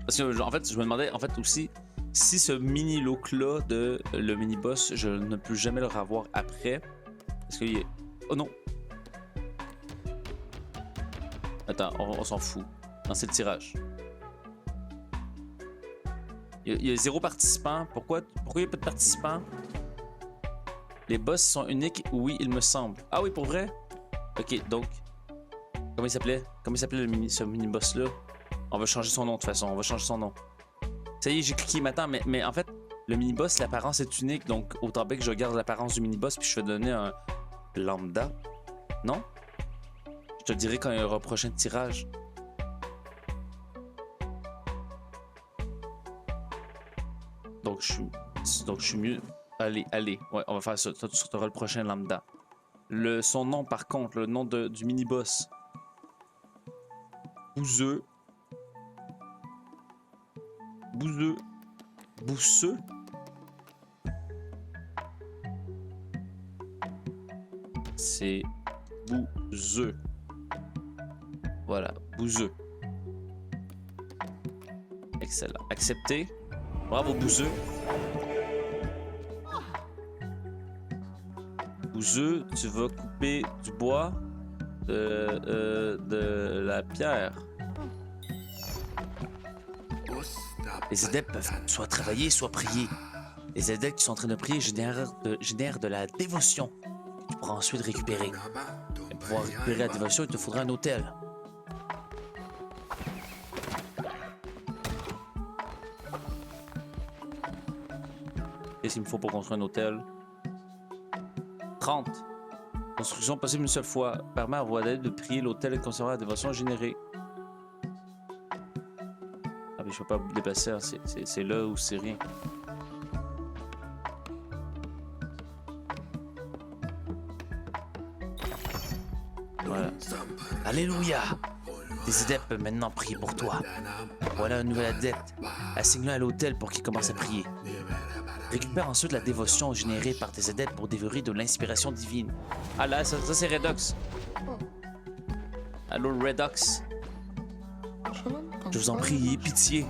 Parce que en fait, je me demandais en fait aussi si ce mini look là de le mini boss, je ne peux jamais le revoir après. Est-ce qu'il est... Oh non. Attends, on s'en fout. Non, c'est le tirage. Il y a 0 participant. Pourquoi il n'y a pas de participants? Les boss sont uniques? Oui, il me semble. Ah oui, pour vrai? Ok, donc... Comment il s'appelait? Comment il s'appelait ce mini-boss là? On va changer son nom de toute façon, on va changer son nom. Ça y est, j'ai cliqué maintenant, mais en fait, le mini-boss, l'apparence est unique, donc autant bien que je garde l'apparence du mini-boss puis je vais donner un lambda. Non? Je te dirai quand il y aura un prochain tirage. Donc je suis mieux. Allez. Ouais, on va faire ça. Tu auras le prochain lambda. Son nom, par contre, le nom du mini-boss. Bousseux. C'est Bouzeux. Voilà, Bouzeux. Excellent. Accepté. Bravo, Bouzeux. Bouzeux, tu vas couper du bois de la pierre. Les adeptes peuvent soit travailler, soit prier. Les adeptes qui sont en train de prier génèrent de la dévotion. Tu pourras ensuite récupérer. Et pour pouvoir récupérer la dévotion, il te faudra un autel. Qu'est-ce qu'il me faut pour construire un hôtel? 30. Construction possible une seule fois. Permet à vos adeptes de prier l'hôtel et de conserver la dévotion générée. Ah, mais je peux pas me déplacer, hein. C'est là ou c'est rien. Voilà. Alléluia! Des adeptes peuvent maintenant prier pour toi. Voilà un nouvel adepte. Assigne-le à l'autel pour qu'il commence à prier. Récupère ensuite la dévotion générée par tes adeptes pour déverrouiller de l'inspiration divine. Ah là, ça c'est Redox. Allô, Redox? Je vous en prie, pitié.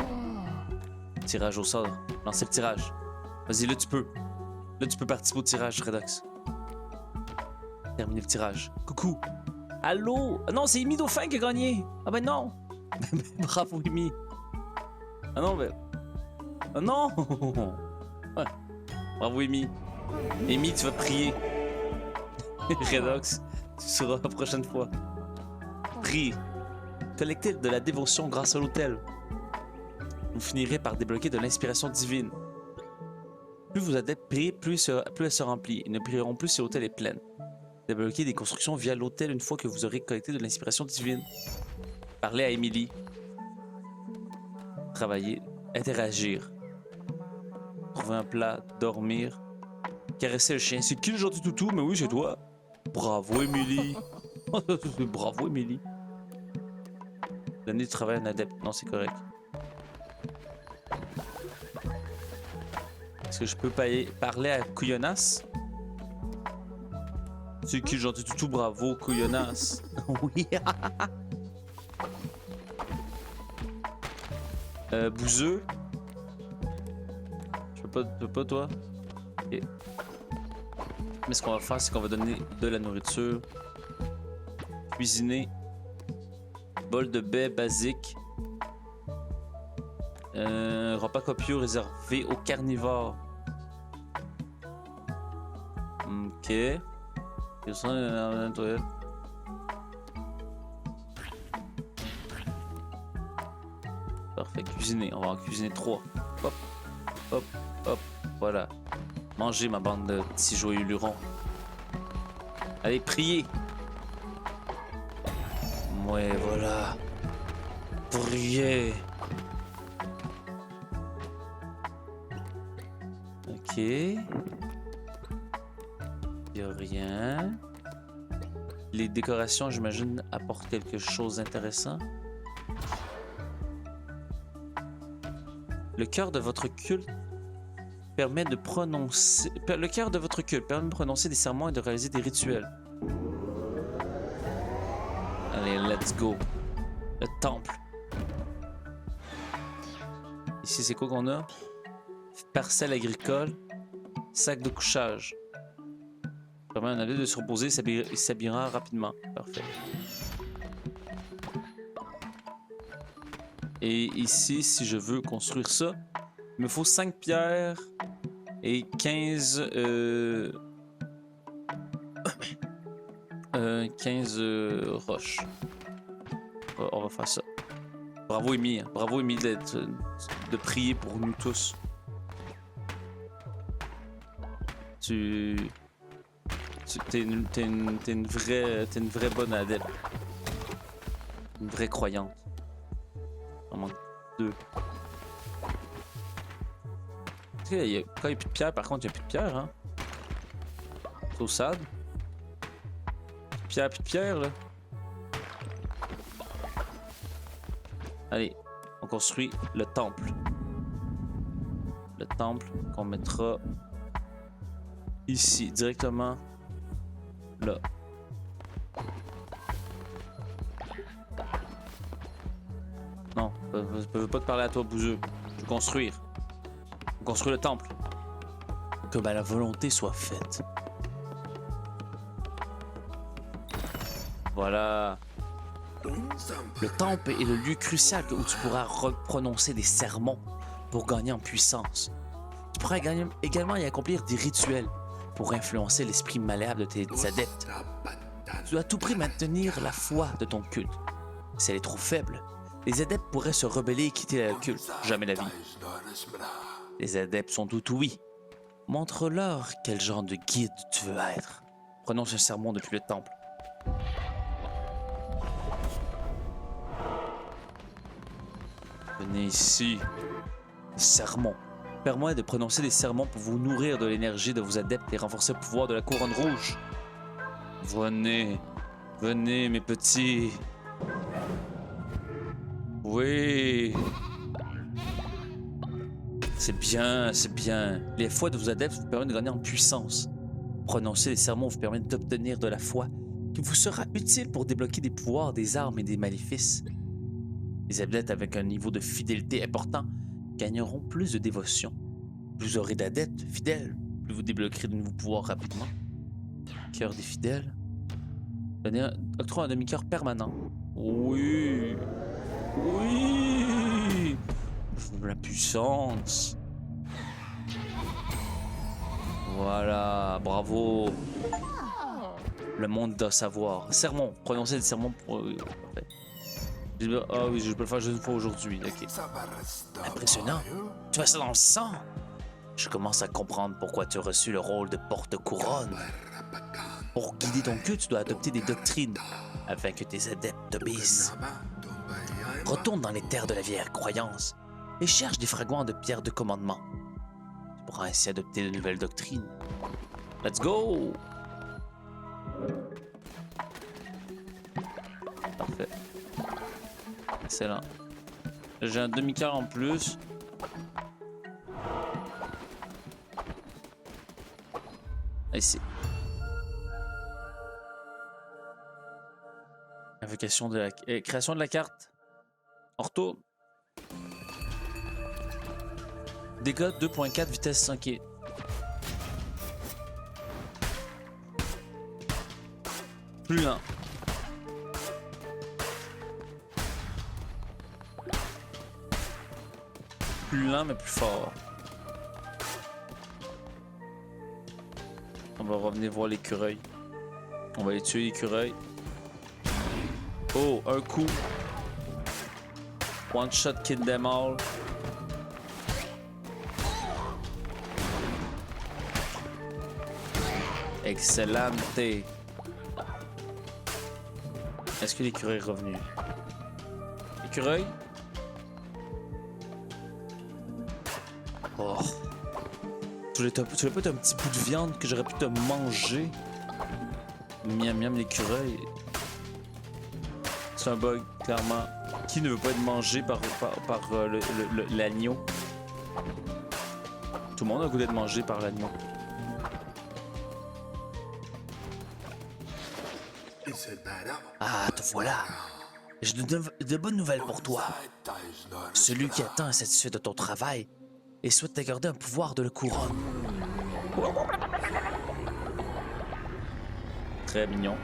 Tirage au sort. Lancez le tirage. Vas-y, là tu peux. Là tu peux participer au tirage, Redox. Terminez le tirage. Coucou. Allô? Ah non, c'est Amy Dauphin qui a gagné. Ah ben non. Bravo, Amy. Ah non, ben... Ah non. Ouais. Bravo, Amy. Amy, tu vas prier. Redox, tu seras la prochaine fois. Prie. Collectez de la dévotion grâce à l'autel. Vous finirez par débloquer de l'inspiration divine. Plus vos adeptes prient, plus elle se remplit. Ils ne prieront plus si l'autel est plein. Débloquer des constructions via l'autel une fois que vous aurez collecté de l'inspiration divine. Parlez à Emily. Travailler. Interagir. Trouver un plat. Dormir. Caresser le chien. C'est qui le gentil toutou? Mais oui, c'est toi. Bravo, Emily. Bravo, Emily. Donner du travail à un adepte. Non, c'est correct. Est-ce que je peux parler à Couillonas? C'est qui le gentil toutou? Bravo, Couillonas. Oui. Bouseux. Je peux pas, toi? Ok. Mais ce qu'on va faire, c'est qu'on va donner de la nourriture. Cuisiner. Bol de baie basique. Repas copieux réservé aux carnivores. Ok. Parfait, cuisiner. On va en cuisiner 3. Hop, hop, hop. Voilà. Mangez, ma bande de petits joyeux lurons. Allez, priez. Ouais, voilà. Priez. Ok. Y'a rien. Les décorations, j'imagine, apportent quelque chose d'intéressant. Le cœur de votre culte permet de prononcer... Le cœur de votre culte permet de prononcer des sermons et de réaliser des rituels. Allez, let's go. Le temple. Ici, c'est quoi qu'on a? Parcelle agricole. Sac de couchage. Permet à un adulte de se reposer, il s'habillera rapidement. Parfait. Et ici, si je veux construire ça, il me faut 5 pierres et 15... 15 roches. On va faire ça. Bravo, Amy. Bravo, Amy, de prier pour nous tous. T'es une vraie bonne adepte. Une vraie croyante. On manque 2. Quand il n'y a plus de pierre, par contre, il n'y a plus de pierre, hein. So sad. Plus de pierre, là. Allez, on construit le temple. Le temple qu'on mettra ici, directement là. Non, je veux pas te parler à toi, bouseux. Je veux construire. Je veux construire le temple. Que la volonté soit faite. Voilà. Le temple est le lieu crucial où tu pourras prononcer des sermons pour gagner en puissance. Tu pourras également y accomplir des rituels pour influencer l'esprit malléable de tes adeptes. Tu dois à tout prix maintenir la foi de ton culte. Si elle est trop faible, les adeptes pourraient se rebeller et quitter le culte. Jamais la vie. Les adeptes sont tout oui. Montre-leur quel genre de guide tu veux être. Prononce un sermon depuis le temple. Venez ici. Sermons. Permet de prononcer des sermons pour vous nourrir de l'énergie de vos adeptes et renforcer le pouvoir de la couronne rouge. Venez. Venez, mes petits. Oui. C'est bien, c'est bien. Les foi de vos adeptes vous permettent de gagner en puissance. Prononcer des sermons vous permet d'obtenir de la foi qui vous sera utile pour débloquer des pouvoirs, des armes et des maléfices. Les adeptes avec un niveau de fidélité important gagneront plus de dévotion. Plus vous aurez d'adeptes fidèles, plus vous débloquerez de nouveaux pouvoirs rapidement. Cœur des fidèles. Octroie un demi-cœur permanent. Oui. Oui. La puissance. Voilà, bravo. Le monde doit savoir. Sermon, prononcer des sermons pour... Parfait. Ah oui, je peux le faire juste une fois aujourd'hui. Ok. Impressionnant. Tu fais ça dans le sang. Je commence à comprendre pourquoi tu as reçu le rôle de porte-couronne. Pour guider ton culte, tu dois adopter des doctrines afin que tes adeptes t'obéissent. Retourne dans les terres de la vieille croyance et cherche des fragments de pierres de commandement. Tu pourras ainsi adopter de nouvelles doctrines. Let's go! Parfait. Excellent. J'ai un demi-quart en plus. Ici. Invocation de la... création de la carte. On retourne. Dégâts 2.4, vitesse 5. Plus lent. Plus lent mais plus fort. On va revenir voir l'écureuil. On va aller tuer l'écureuil. Oh, un coup. One shot kill them all. Excellente. Est-ce que l'écureuil est revenu? L'écureuil? Oh. Tu voulais pas être un petit bout de viande que j'aurais pu te manger? Miam miam l'écureuil. C'est un bug, clairement. Qui ne veut pas être mangé par l'agneau? Tout le monde a le goût d'être mangé par l'agneau. Ah, te voilà. J'ai de bonnes nouvelles pour toi. Celui qui attend est satisfait de ton travail et souhaite t'accorder un pouvoir de la couronne. Très mignon.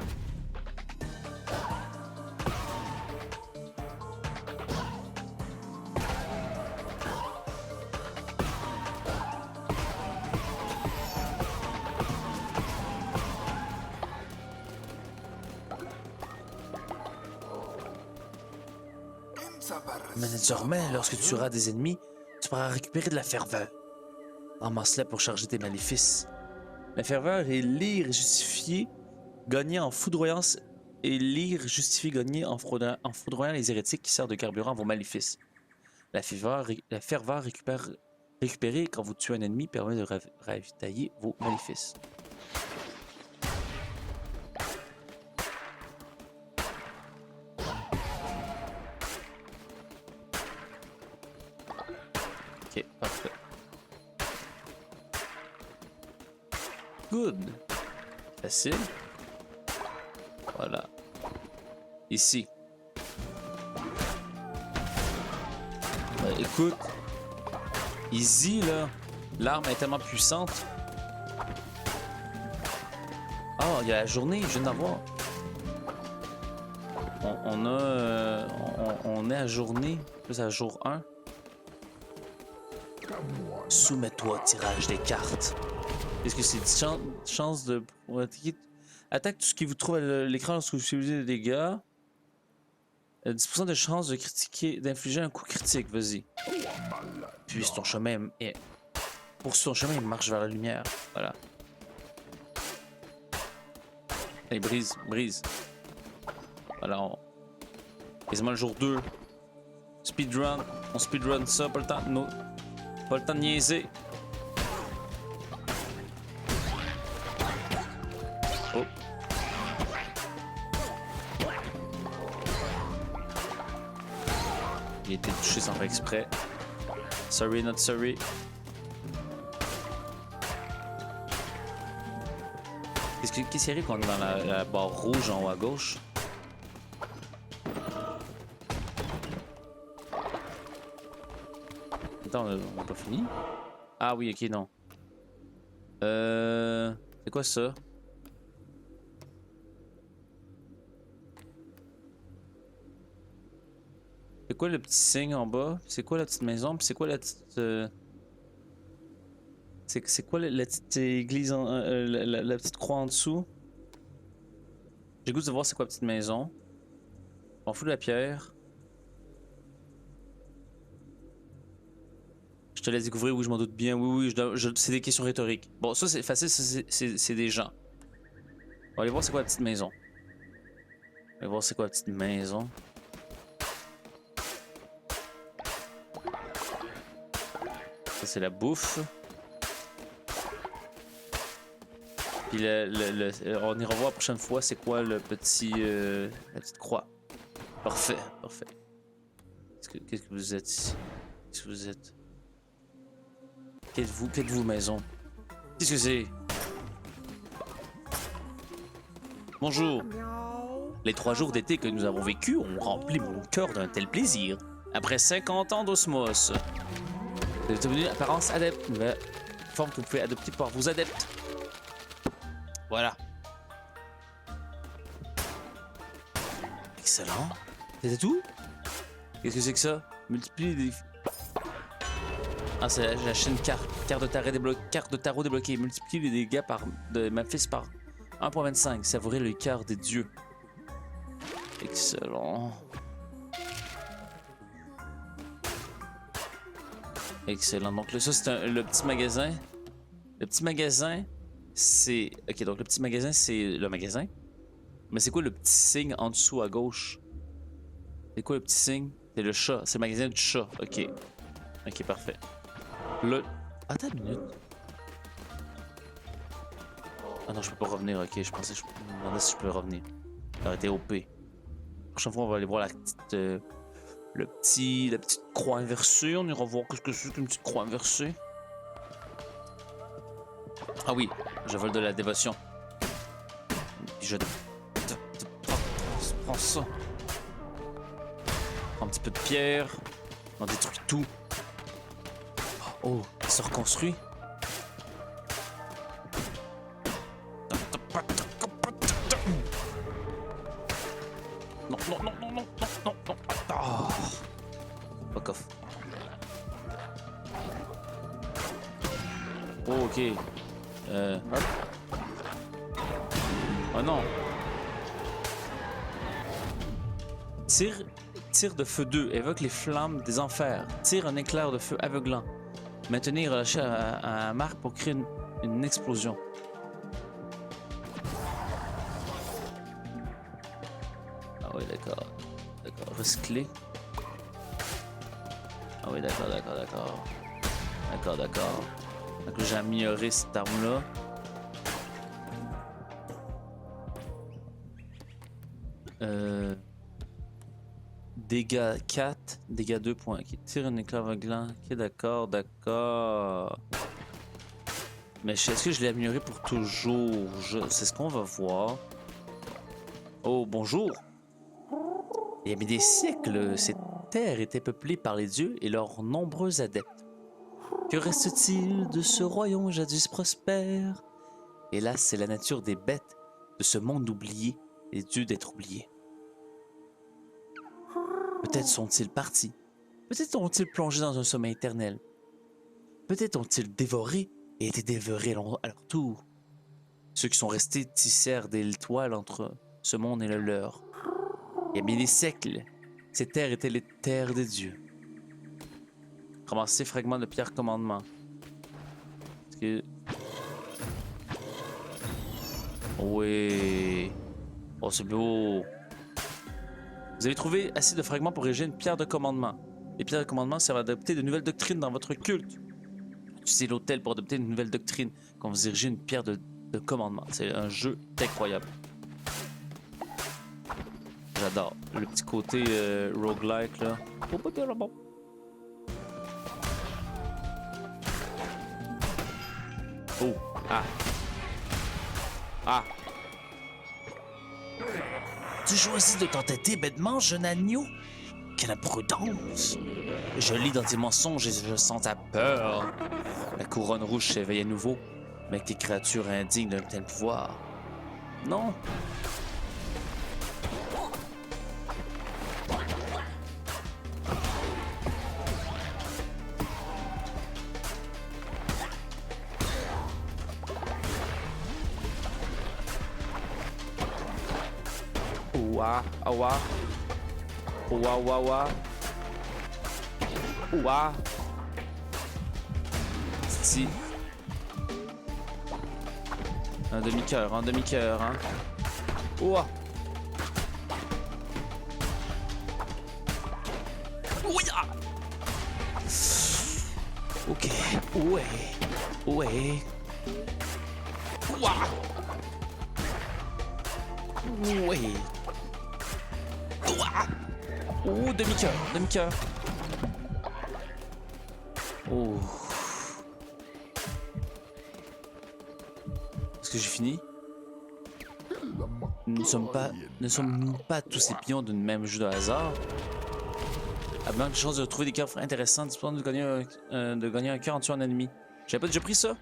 Mais désormais, lorsque tu auras des ennemis, tu pourras récupérer de la ferveur. Ramasse-la pour charger tes maléfices. La ferveur est lire et justifier, gagner en foudroyance et lire, justifier, gagner en foudroyant les hérétiques qui servent de carburant à vos maléfices. La ferveur récupérée quand vous tuez un ennemi permet de ravitailler vos maléfices. Ok, parfait. Good. Facile. Voilà. Ici. Écoute. Easy, là. L'arme est tellement puissante. Ah, il y a la journée, je viens d'en voir. On est à journée, plus à jour 1. Soumets-toi au tirage des cartes. Est-ce que c'est une chance de... Attaque tout ce qui vous trouve à l'écran lorsque vous utilisez des dégâts. 10% de chance de critiquer, d'infliger un coup critique, vas-y. Puis ton chemin est... Poursuis ton chemin et marche vers la lumière. Voilà. Allez, brise, brise. Voilà, quasiment le jour 2. Speedrun. On speedrun ça, pas le temps de pas le temps de niaiser. Oh. Il a été touché sans faire exprès. Sorry, not sorry. Qu'est-ce qui arrive quand on est dans la barre rouge en haut à gauche? Attends, on n'a pas fini? Ah oui, ok, non. C'est quoi ça? C'est quoi le petit signe en bas? C'est quoi la petite maison? Puis c'est quoi la petite... C'est quoi la petite église, la petite croix en dessous? J'ai goût de voir c'est quoi la petite maison. On fout de la pierre. Je te laisse découvrir, oui, je m'en doute bien. Oui, c'est des questions rhétoriques. Bon, ça c'est facile, c'est des gens. On va aller voir c'est quoi la petite maison. On va aller voir c'est quoi la petite maison. Ça c'est la bouffe. Puis on ira voir la prochaine fois c'est quoi le petit la petite croix. Parfait, parfait. Qu'est-ce que vous êtes ici? Qu'est-ce que vous êtes? Qu'êtes-vous maison? Qu'est-ce que c'est? Bonjour. Les 3 jours d'été que nous avons vécus ont rempli mon cœur d'un tel plaisir. Après 50 ans d'osmose, vous êtes devenu apparence adepte, une nouvelle forme que vous pouvez adopter par vos adeptes. Voilà. Excellent. C'était tout? Qu'est-ce que c'est que ça? Multiplier les... Ah, c'est la chaîne carte de tarot débloquée. Multiplier les dégâts de Memphis par 1.25. Savourer le cœur des dieux. Excellent. Excellent. Donc là, ça, c'est le petit magasin. Le petit magasin, c'est... Ok, donc le petit magasin, c'est le magasin. Mais c'est quoi le petit signe en dessous à gauche? C'est quoi le petit signe? C'est le chat. C'est le magasin du chat. Ok. Ok, parfait. Là... Attends une minute. Ah non, je peux pas revenir. Ok, je pensais que je me demandais si je peux revenir. Ça aurait été OP. La prochaine fois, on va aller voir la petite... la petite croix inversée. On ira voir ce que c'est qu'une petite croix inversée. Ah oui, je vole de la dévotion. Puis je prends ça. Un petit peu de pierre. On détruit tout. Oh, il se reconstruit. Non, non, non, non, non, non, non, non. Oh. Fuck off. Oh, ok. Hop. Oh non. Tir de feu 2. Évoque les flammes des enfers. Tire un éclair de feu aveuglant. Maintenir relâché à marque pour créer une explosion. Ah oui, d'accord. D'accord. Recycler. Ah oui, d'accord, d'accord, d'accord. D'accord, d'accord. Donc j'ai amélioré cette arme-là. Dégâts 4, dégâts 2 points. Qui tire un éclair aveuglant. Ok, d'accord, d'accord. Mais est-ce que je l'ai amélioré pour toujours? C'est ce qu'on va voir. Oh, bonjour. Il y a mis des siècles, cette terre était peuplée par les dieux et leurs nombreux adeptes. Que reste-t-il de ce royaume jadis prospère? Hélas, c'est la nature des bêtes de ce monde oublié, les dieux d'être oubliés. Peut-être sont-ils partis. Peut-être ont-ils plongé dans un sommeil éternel. Peut-être ont-ils dévoré et été dévorés à leur tour. Ceux qui sont restés tissèrent des toiles entre ce monde et le leur. Il y a bien des siècles, ces terres étaient les terres des dieux. Ramasser fragments de pierre commandement. Est-ce que... Oui. Oh, c'est beau. Vous avez trouvé assez de fragments pour ériger une pierre de commandement. Les pierres de commandement servent à adopter de nouvelles doctrines dans votre culte. Utilisez l'autel pour adopter une nouvelle doctrine quand vous érigez une pierre de commandement. C'est un jeu incroyable. J'adore. Le petit côté roguelike, là. Oh! Ah! Ah! Tu choisis de t'entêter bêtement, jeune agneau? Quelle imprudence! Je lis dans tes mensonges et je sens ta peur. La couronne rouge s'éveille à nouveau, mais avec tes créatures indignes d'un tel pouvoir. Non! Ouah, ouah. Ouah, ouah, ouah. Ouah. Si. Un demi-cœur, hein. Ouah. Ouya. Ok. Ouais. Ouais. Ouah. Ouais. Ouah. Oh, demi-cœur. Oh. Est-ce que j'ai fini? Ne sommes-nous pas tous épions d'une même jeu de hasard? Avant quelque chose de trouver des cœurs intéressants, disponibles de gagner un cœur en tuant un ennemi. J'avais pas déjà pris ça?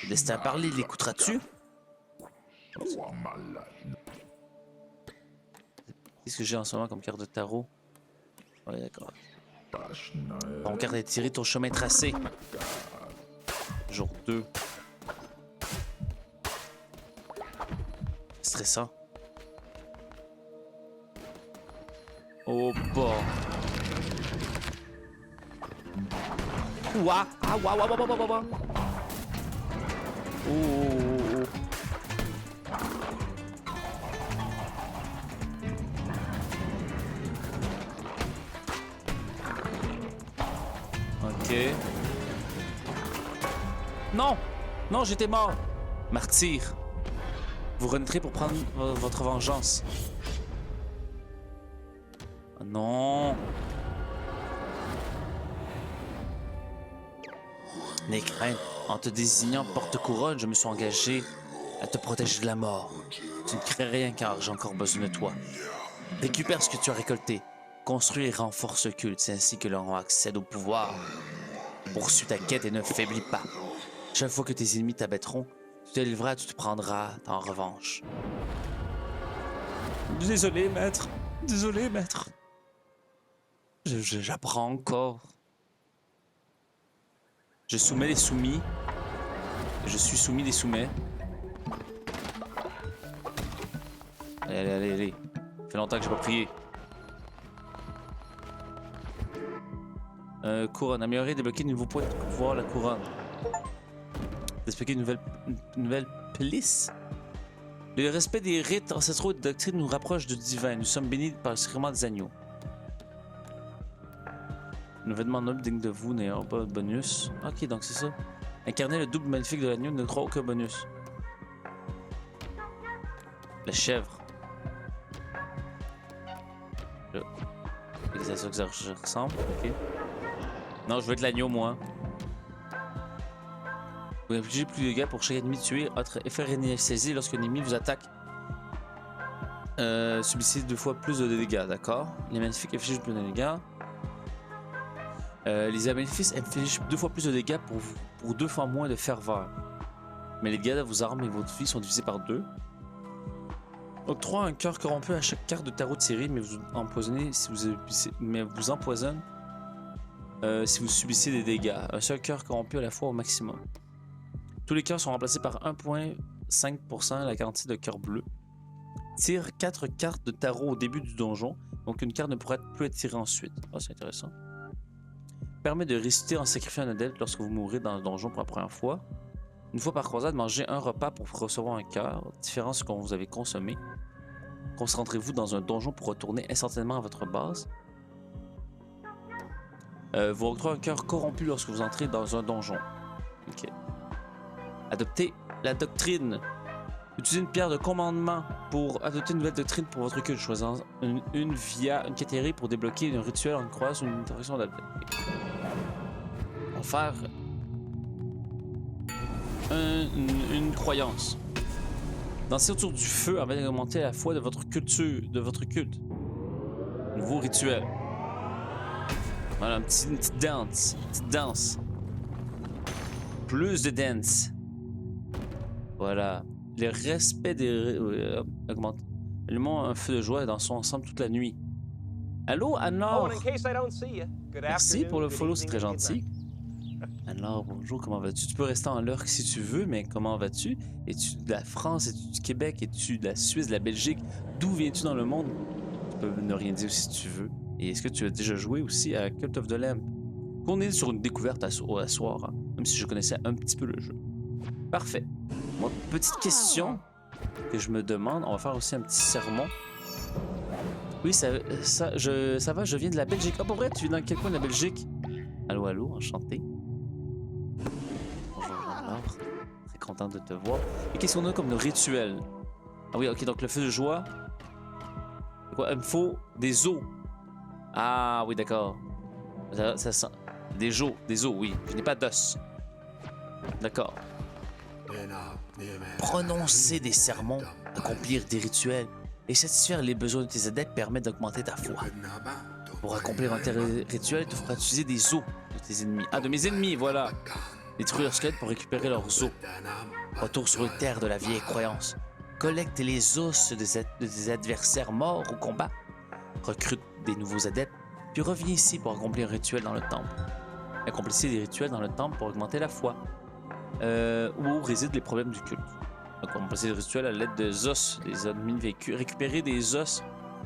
Le destin à parler, l'écouteras-tu? Qu'est-ce que j'ai en ce moment comme carte de tarot? Ouais, d'accord. Ton carte est tirée, ton chemin tracé. Jour 2. Stressant. Oh, bah. Ouah! Ah, ouah, ouah, ouah, ouah, ouah, ouah. Oh, oh, oh. Ok. Non! Non, j'étais mort! Martyr. Vous renaîtrez pour prendre votre vengeance. Oh non! N'aie crainte. En te désignant porte-couronne, je me suis engagé à te protéger de la mort. Tu ne crées rien car j'ai encore besoin de toi. Récupère ce que tu as récolté. Construis et renforce le culte. C'est ainsi que l'on accède au pouvoir. Poursuis ta quête et ne faiblis pas. Chaque fois que tes ennemis t'abaittront, tu te lèveras, tu te prendras en revanche. Désolé, maître. Désolé, maître. J'apprends encore. Je soumets les soumis. Je suis soumis les soumets. Allez. Ça fait longtemps que j'ai pas prié. Couronne. Améliorer et débloquer de nouveaux points de pouvoir la couronne. Débloquer une nouvelle plisse. Le respect des rites ancestraux et de doctrine nous rapproche du divin. Nous sommes bénis par le sacrement des agneaux. Un événement noble digne de vous n'ayant pas de bonus. Ok, donc c'est ça. Incarner le double maléfique de l'agneau ne croit aucun bonus. La chèvre. Là. C'est à ça que ça ressemble. Ok. Non, je veux être l'agneau, moi. Vous infligez plus de dégâts pour chaque ennemi tué. Autre effet réanesthésie lorsqu'un ennemi vous attaque. Subissez 2 fois plus de dégâts, d'accord? Les maléfiques infligent plus de dégâts. Les maléfices infligent 2 fois plus de dégâts pour 2 fois moins de ferveur. Mais les dégâts de vos armes et votre vie sont divisés par 2. Octroie un cœur corrompu à chaque carte de tarot tirée, mais vous empoisonnez si vous empoisonne si vous subissez des dégâts. Un seul cœur corrompu à la fois au maximum. Tous les cœurs sont remplacés par 1,5% la quantité de cœurs bleus. Tire 4 cartes de tarot au début du donjon, donc une carte ne pourra plus être tirée ensuite. Ah, c'est intéressant. Permet de ressusciter en sacrifiant un adelte lorsque vous mourrez dans le donjon pour la première fois. Une fois par croisade, mangez un repas pour recevoir un cœur, différent de ce que vous avez consommé. Concentrez-vous dans un donjon pour retourner instantanément à votre base. Vous recevez un cœur corrompu lorsque vous entrez dans un donjon. Ok. Adoptez la doctrine. Utilisez une pierre de commandement pour adopter une nouvelle doctrine pour votre culte. Choisissez une via une catégorie pour débloquer un rituel en croyance ou une intervention d'adepte. On va faire une croyance. Dansez autour du feu afin d'augmenter la foi de votre culture, de votre culte. Nouveau rituel. Voilà, une petite danse. Une petite danse. Plus de dance. Voilà. Le respect des... augmente. Allumons un feu de joie et dansons ensemble toute la nuit. Allô, Anne-Laure? Merci pour le follow, c'est très gentil. Anne-Laure, bonjour, comment vas-tu? Tu peux rester en lurk si tu veux, mais comment vas-tu? Es-tu de la France? Es-tu du Québec? Es-tu de la Suisse, de la Belgique? D'où viens-tu dans le monde? Tu peux ne rien dire si tu veux. Et est-ce que tu as déjà joué aussi à Cult of the Lamb? On est sur une découverte à soir, hein, même si je connaissais un petit peu le jeu. Parfait. Moi, petite question que je me demande. On va faire aussi un petit sermon. Oui, ça va, je viens de la Belgique. Oh, pour vrai, tu viens dans quel coin de la Belgique? Allô, allô, enchanté. Bonjour, Jean-Laure. Très content de te voir. Et qu'est-ce qu'on a comme nos rituels? Ah oui, ok, donc le feu de joie. C'est quoi? Il me faut des os. Ah oui, d'accord. Ça sent... Des os, oui. Je n'ai pas d'os. D'accord. Prononcer des sermons, accomplir des rituels et satisfaire les besoins de tes adeptes permet d'augmenter ta foi. Pour accomplir un tel rituel, il te faudra utiliser des os de tes ennemis. Ah, de mes ennemis, voilà. Détruire leurs squelettes pour récupérer leurs os. Retour sur une terre de la vieille croyance. Collecte les os de tes adversaires morts au combat. Recrute des nouveaux adeptes, puis reviens ici pour accomplir un rituel dans le temple. Accomplissez des rituels dans le temple pour augmenter la foi. Où résident les problèmes du culte. Donc, on va passer le rituel à l'aide des os des ennemis vécus. Récupérer des os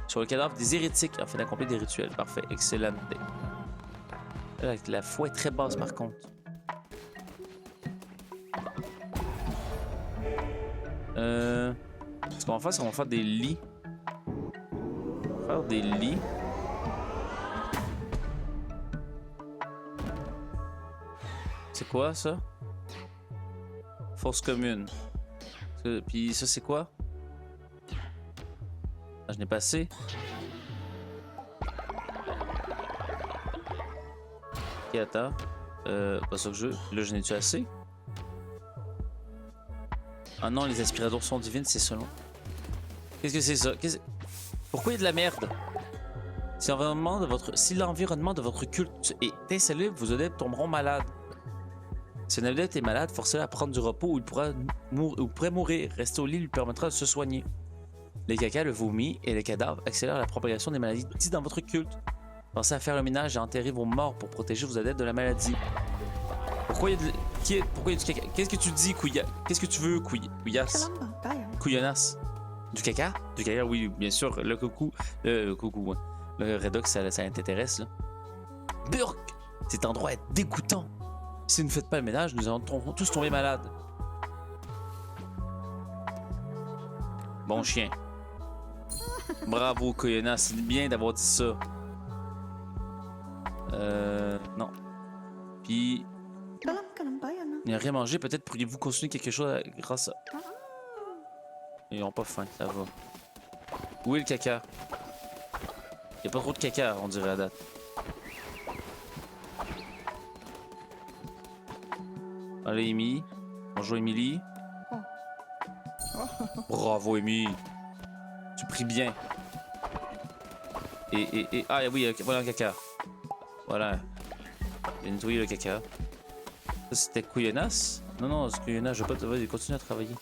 sur le cadavre des hérétiques afin d'accomplir des rituels. Parfait, excellent. La foi est très basse par contre. Ce qu'on va faire, c'est qu'on va faire des lits. On va faire des lits. C'est quoi ça? Fosse commune. Puis ça, c'est quoi? Ah, je n'ai pas assez. Ok, attends. Pas ça que je veux. Là, je n'ai-tu assez? Ah non, les aspirateurs sont divines, c'est selon. Qu'est-ce que c'est ça? Pourquoi il y a de la merde? Si l'environnement de votre culte est insalubre, vos adeptes tomberont malades. Si un adulte est malade, forcez-le à prendre du repos ou il pourrait mourir. Rester au lit lui permettra de se soigner. Les caca, le vomi et les cadavres accélèrent la propagation des maladies dans votre culte. Pensez à faire le ménage et à enterrer vos morts pour protéger vos adeptes de la maladie. Pourquoi il y a du caca? Qu'est-ce que tu dis, Couilla? Qu'est-ce que tu veux, Couillas? Couillonas? Du caca? Du caca, oui, bien sûr. Le coucou. Le coucou, ouais. Le Redox, ça t'intéresse, là. Burk! Cet endroit est dégoûtant. Si vous ne faites pas le ménage, nous allons tous tomber malades. Bon chien. Bravo, Koyona, c'est bien d'avoir dit ça. Non. Puis... Il n'y a rien mangé, peut-être pourriez-vous continuer quelque chose grâce à... Ils n'ont pas faim, ça va. Où est le caca? Il n'y a pas trop de caca, on dirait à date. Allez, Amy. Bonjour, Emily. Bravo, Amy. Tu pries bien. Ah oui, voilà un caca. Voilà. J'ai nettoyé le caca. Ça, c'était Couillonas? Non, c'est Couillonas, je veux pas... Vas-y, continue à travailler.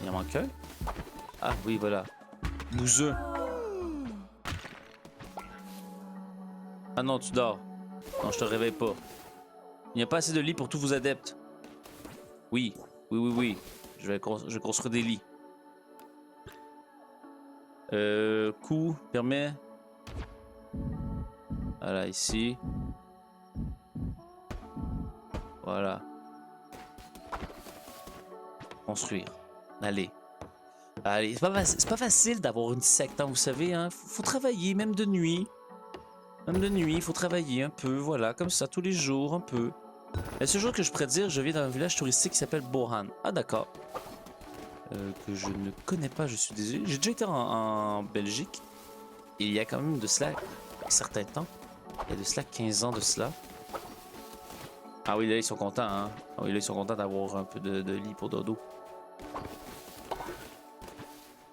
Il en manque un? Ah oui, voilà. Bouseux. Ah non, tu dors. Non, je te réveille pas. Il n'y a pas assez de lits pour tous vos adeptes. Oui. Je vais construire des lits. Coup permet... Voilà, ici. Voilà. Construire. Allez. C'est pas facile d'avoir une secte, hein, vous savez, hein. Faut travailler, même de nuit. Même de nuit, il faut travailler un peu, voilà, comme ça, tous les jours, un peu. Et ce jour que je pourrais dire, je vis dans un village touristique qui s'appelle Bohan. Ah, d'accord. Que je ne connais pas, je suis désolé. J'ai déjà été en Belgique. Et il y a quand même de cela un certain temps. Il y a de cela 15 ans de cela. Ah oui, là, ils sont contents, hein. Ah oui, là, ils sont contents d'avoir un peu de lit pour dodo.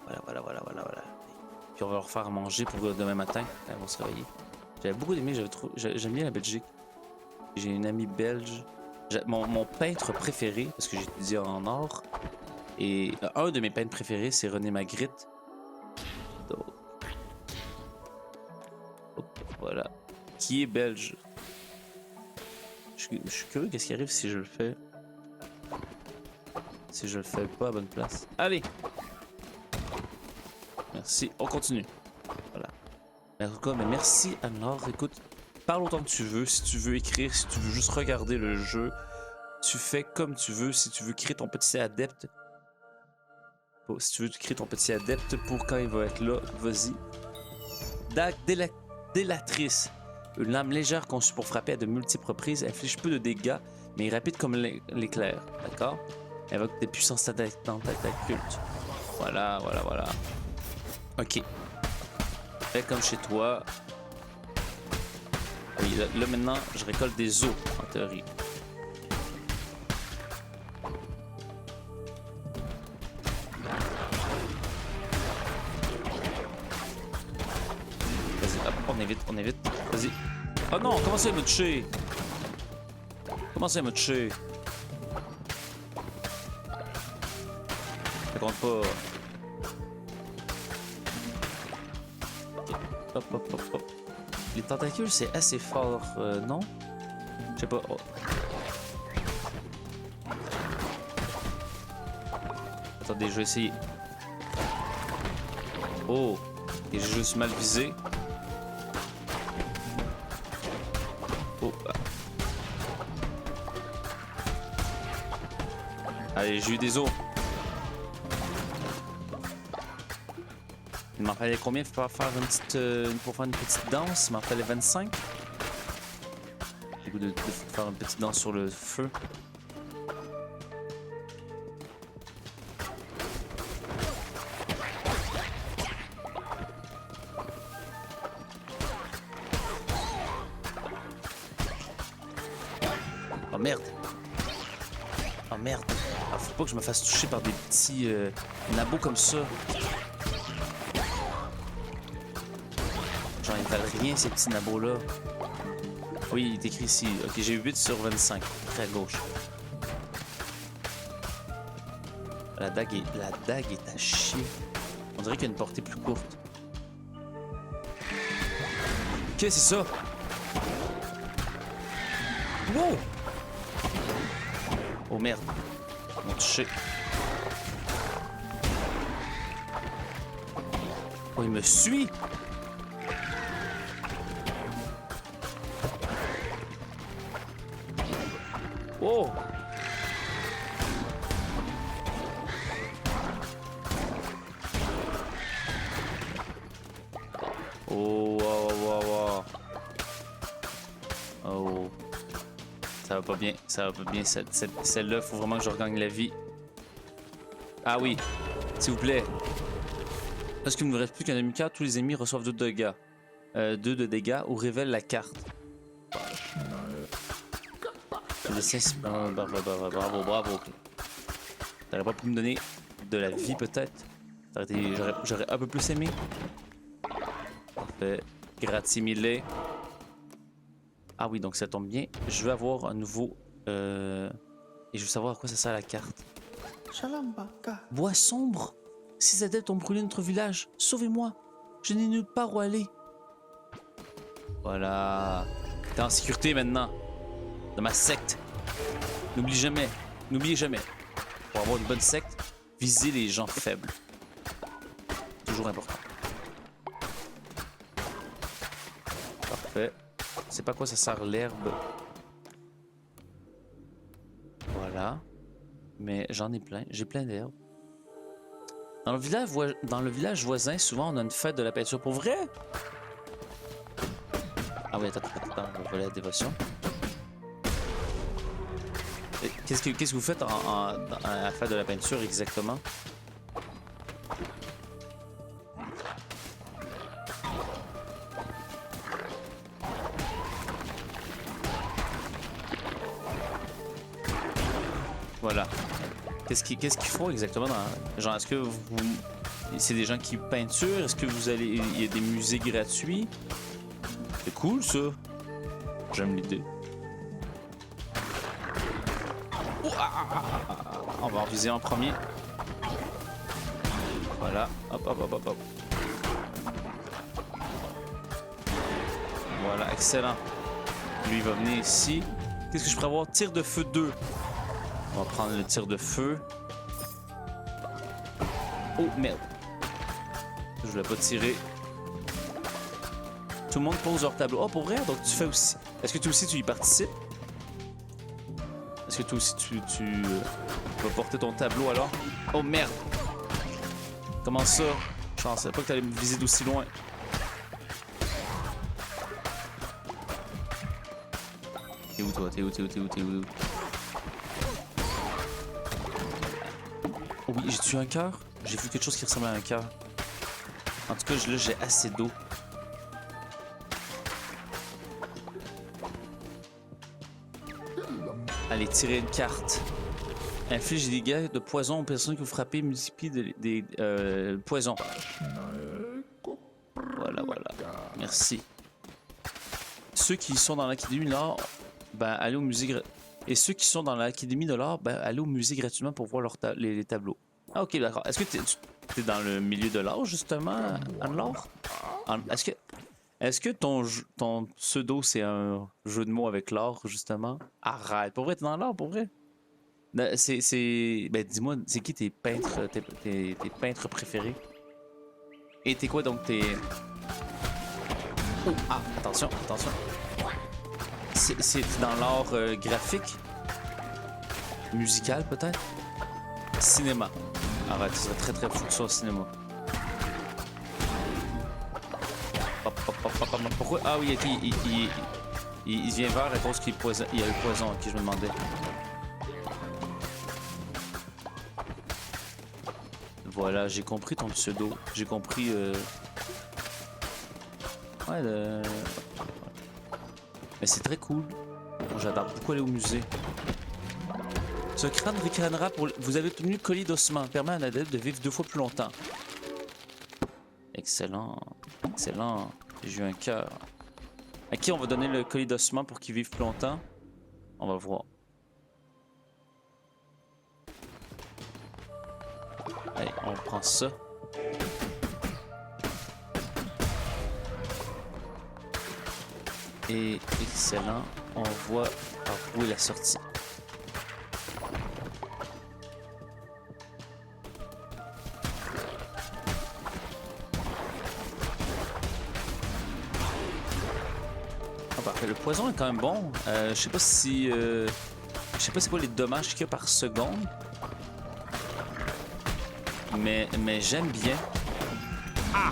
Voilà. Puis on va leur faire manger pour demain matin, quand ils vont se réveiller. J'avais beaucoup aimé, j'aime bien la Belgique. J'ai une amie belge. Mon peintre préféré, parce que j'étudie en art, et un de mes peintres préférés, c'est René Magritte. Donc, hop, voilà. Qui est belge. Je suis curieux qu'est-ce qui arrive si je le fais. Si je le fais pas à bonne place. Allez! Merci, on continue. Voilà. Mais en tout cas, mais merci Anne-Laure. Écoute, parle autant que tu veux. Si tu veux écrire, si tu veux juste regarder le jeu, tu fais comme tu veux. Si tu veux créer ton petit adepte, si tu veux créer ton petit adepte pour quand il va être là, vas-y. Dague délatrice. Une lame légère conçue pour frapper à de multiples reprises, inflige peu de dégâts, mais est rapide comme l'éclair. D'accord? Invoque des puissances dans ta culte. Voilà. Ok. Fais comme chez toi. Oui, là maintenant, je récolte des os, en théorie. Vas-y, hop, on évite. Vas-y. Oh non, comment ça il m'a touché? Comment ça il m'a touché? Ça compte pas. Okay. Hop. Les tentacules, c'est assez fort, non? Je sais pas. Oh. Attendez, je vais essayer. Oh! Et j'ai juste mal visé. Oh. Allez, j'ai eu des os. Il m'en fallait combien pour faire une petite danse? Il m'en fallait 25. J'ai goût de faire une petite danse sur le feu. Oh merde! Oh merde! Ah, faut pas que je me fasse toucher par des petits nabos comme ça. Genre, ils valent rien, ces petits nabos-là. Oui, il est écrit ici. Ok, j'ai 8 sur 25. Très à gauche. La dague est à chier. On dirait qu'il y a une portée plus courte. Qu'est-ce que c'est ça? Wow! Oh merde. Ils m'ont touché. Oh, il me suit! Oh! Oh, wow. Oh. Ça va pas bien, Celle-là, faut vraiment que je regagne la vie. Ah oui, s'il vous plaît. Est-ce qu'il ne me reste plus qu'un demi-quart, tous les ennemis reçoivent 2 dégâts. 2 de dégâts ou révèle la carte. Bravo. T'aurais pas pu me donner de la vie peut-être? J'aurais un peu plus aimé. Parfait. Gratimile. Ah oui, donc ça tombe bien. Je veux avoir un nouveau... Et je veux savoir à quoi ça sert la carte. Bois sombre. Ces adeptes ont brûlé notre village. Sauvez-moi. Je n'ai nulle part où aller. Voilà. T'es en sécurité maintenant. Dans ma secte. N'oubliez jamais. Pour avoir une bonne secte, visez les gens faibles. Toujours important. Parfait. Je sais pas à quoi ça sert l'herbe. Voilà. Mais j'en ai plein. J'ai plein d'herbes. Dans le village voisin, souvent on a une fête de la peinture. Pour vrai? Ah oui, attends, on va voler la dévotion. Qu'est-ce que vous faites à faire de la peinture exactement? Voilà. Qu'est-ce qu'ils font exactement dans... Genre, est-ce que vous... C'est des gens qui peinturent? Est-ce que vous allez... Il y a des musées gratuits? C'est cool, ça. J'aime l'idée. Oh, on va en viser en premier. Voilà. Hop, hop, hop, hop, hop. Voilà, excellent. Lui, il va venir ici. Qu'est-ce que je pourrais avoir? Tir de feu 2. On va prendre le tir de feu. Oh, merde. Je voulais pas tirer. Tout le monde pose leur tableau. Oh, pour vrai? Donc tu fais aussi... Est-ce que toi aussi tu y participes? Est-ce que toi aussi tu vas porter ton tableau alors? Oh, merde! Comment ça? Je pensais pas que t'allais me viser d'aussi loin. T'es où, toi? T'es où? Oh oui, j'ai tué un cœur? J'ai vu quelque chose qui ressemble à un cœur. En tout cas, là, j'ai assez d'eau. Allez, tirer une carte. Inflige des dégâts de poison aux personnes que vous frappez, multiplie des poisons. Voilà. Merci. Ceux qui sont dans l'Académie de l'Art, ben, allez au musée. Et ceux qui sont dans l'Académie de l'Art, ben, allez au musée gratuitement pour voir les tableaux. Ah, ok, d'accord. Est-ce que tu es dans le milieu de l'art, justement, Anne-Laure? Est-ce que ton pseudo, c'est un jeu de mots avec l'art, justement? Arrête, pour vrai, t'es dans l'art, pour vrai? Ben, ben, dis-moi, c'est qui tes peintres, tes peintres préférés? Et t'es quoi, donc, tes... Oh, ah, attention. C'est dans l'art graphique? Musical, peut-être? Cinéma. Arrête, ce serait très fou que ce soit au cinéma. Pourquoi? Ah oui, il vient vert à cause qu'il y a le poison à qui je me demandais. Voilà, j'ai compris ton pseudo. J'ai compris... Ouais, mais c'est très cool. J'adore beaucoup aller au musée. Ce crâne ricanera pour... Vous avez obtenu le colis d'ossement. Permet à un adepte de vivre 2 fois plus longtemps. Excellent. J'ai eu un cœur. À qui on va donner le colis d'ossement pour qu'il vive plus longtemps? On va voir. Allez, on prend ça. Et excellent. On voit par où est la sortie. Le poison est quand même bon. Je sais pas si... je sais pas c'est quoi les dommages qu'il y a par seconde. Mais j'aime bien. Ah!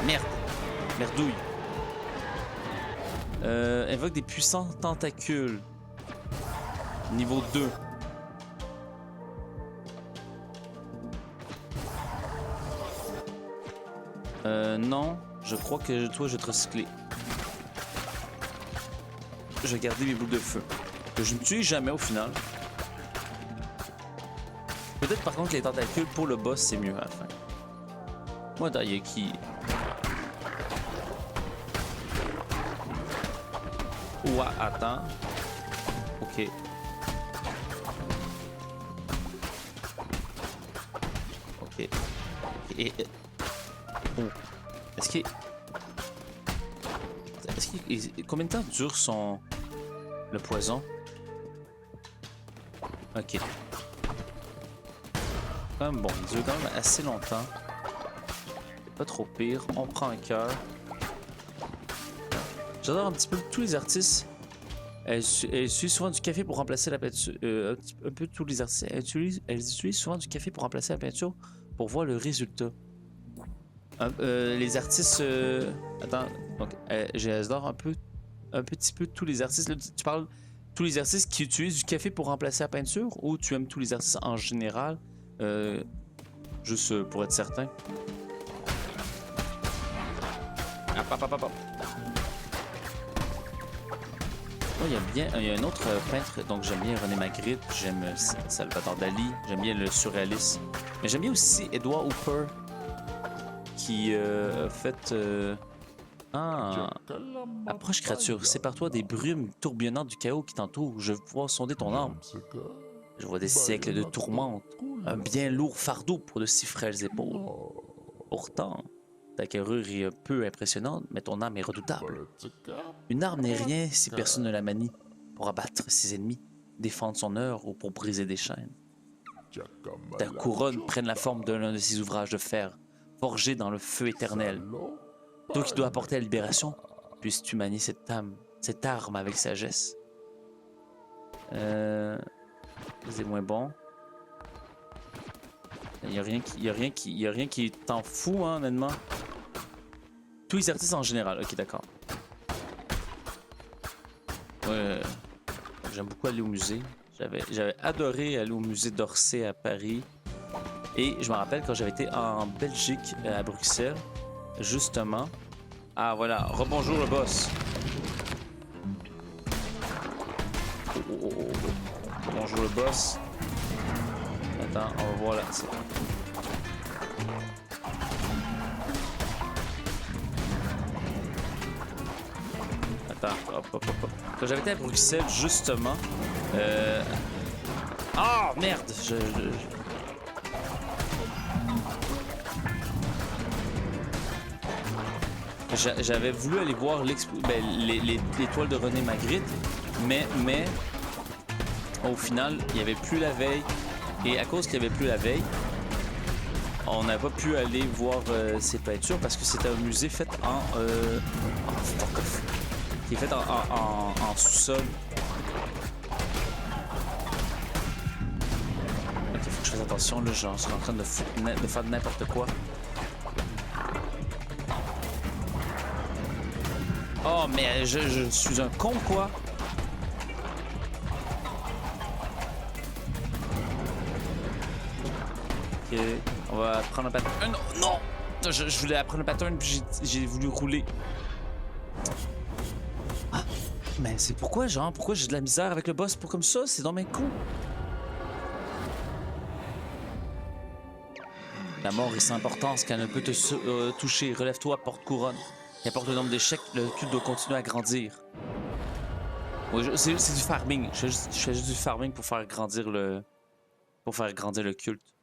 Merde! Merdouille. Invoque des puissants tentacules. Niveau 2. Non. Je crois que toi, je vais te recycler. Je vais garder mes boules de feu. Que je ne tue jamais au final. Peut-être par contre les tentacules pour le boss c'est mieux à la fin. Moi d'ailleurs qui... Ouah, attends. Ok. Et... Oh. Est-ce qu'il... Combien de temps dure le poison? Ok. Quand même bon, il dure quand même assez longtemps. Pas trop pire. On prend un cœur. J'adore un petit peu tous les artistes. Elle utilise souvent du café pour remplacer la peinture. Un peu tous les artistes. Elle utilise souvent du café pour remplacer la peinture pour voir le résultat. Les artistes... Attends, donc j'adore un peu un petit peu tous les artistes. Là, tu parles tous les artistes qui utilisent du café pour remplacer la peinture ou tu aimes tous les artistes en général? Juste pour être certain. Moi, il y a un autre peintre, donc j'aime bien René Magritte, j'aime Salvador Dali, j'aime bien le surréalisme. Mais j'aime bien aussi Edward Hopper, qui a fait... Approche créature, sépare-toi des brumes tourbillonnantes du chaos qui t'entoure. Je veux pouvoir sonder ton âme. Je vois des siècles de tourmente, un bien lourd fardeau pour de si frêles épaules. Pourtant, ta carrure est un peu impressionnante, mais ton âme est redoutable. Une arme n'est rien si personne ne la manie pour abattre ses ennemis, défendre son heure ou pour briser des chaînes. Ta couronne prenne la forme de l'un de ces ouvrages de fer, forgés dans le feu éternel. Toi qui dois apporter la libération, puisses-tu manier cette arme avec sagesse. C'est moins bon. Il n'y a rien qui t'en fout, hein, honnêtement. Tous les artistes en général, ok, d'accord. Ouais, j'aime beaucoup aller au musée. J'avais adoré aller au musée d'Orsay à Paris. Et je me rappelle quand j'avais été en Belgique, à Bruxelles, justement. Ah voilà, rebonjour le boss. Bonjour le boss. Attends, on va voir là. Attends, hop. Quand j'avais été à Bruxelles, justement. Ah, merde! J'avais voulu aller voir les toiles de René Magritte, mais au final, il n'y avait plus la veille. Et à cause qu'il n'y avait plus la veille, on n'a pas pu aller voir ses peintures parce que c'était un musée fait en... fuck off. Qui est fait en sous-sol. Ok, faut que je fasse attention, là, genre, je suis en train de faire n'importe quoi. Oh, mais je suis un con, quoi. Ok, on va prendre un pattern. Non! Je voulais apprendre un pattern, puis j'ai voulu rouler. Ah, mais c'est pourquoi, genre? Pourquoi j'ai de la misère avec le boss pour comme ça? C'est dans mes coups. La mort est sans importance car elle ne peut te toucher. Relève-toi, porte-couronne. Qu'importe le nombre d'échecs, le culte doit continuer à grandir. Ouais, c'est du farming. Je fais juste du farming pour faire grandir le culte.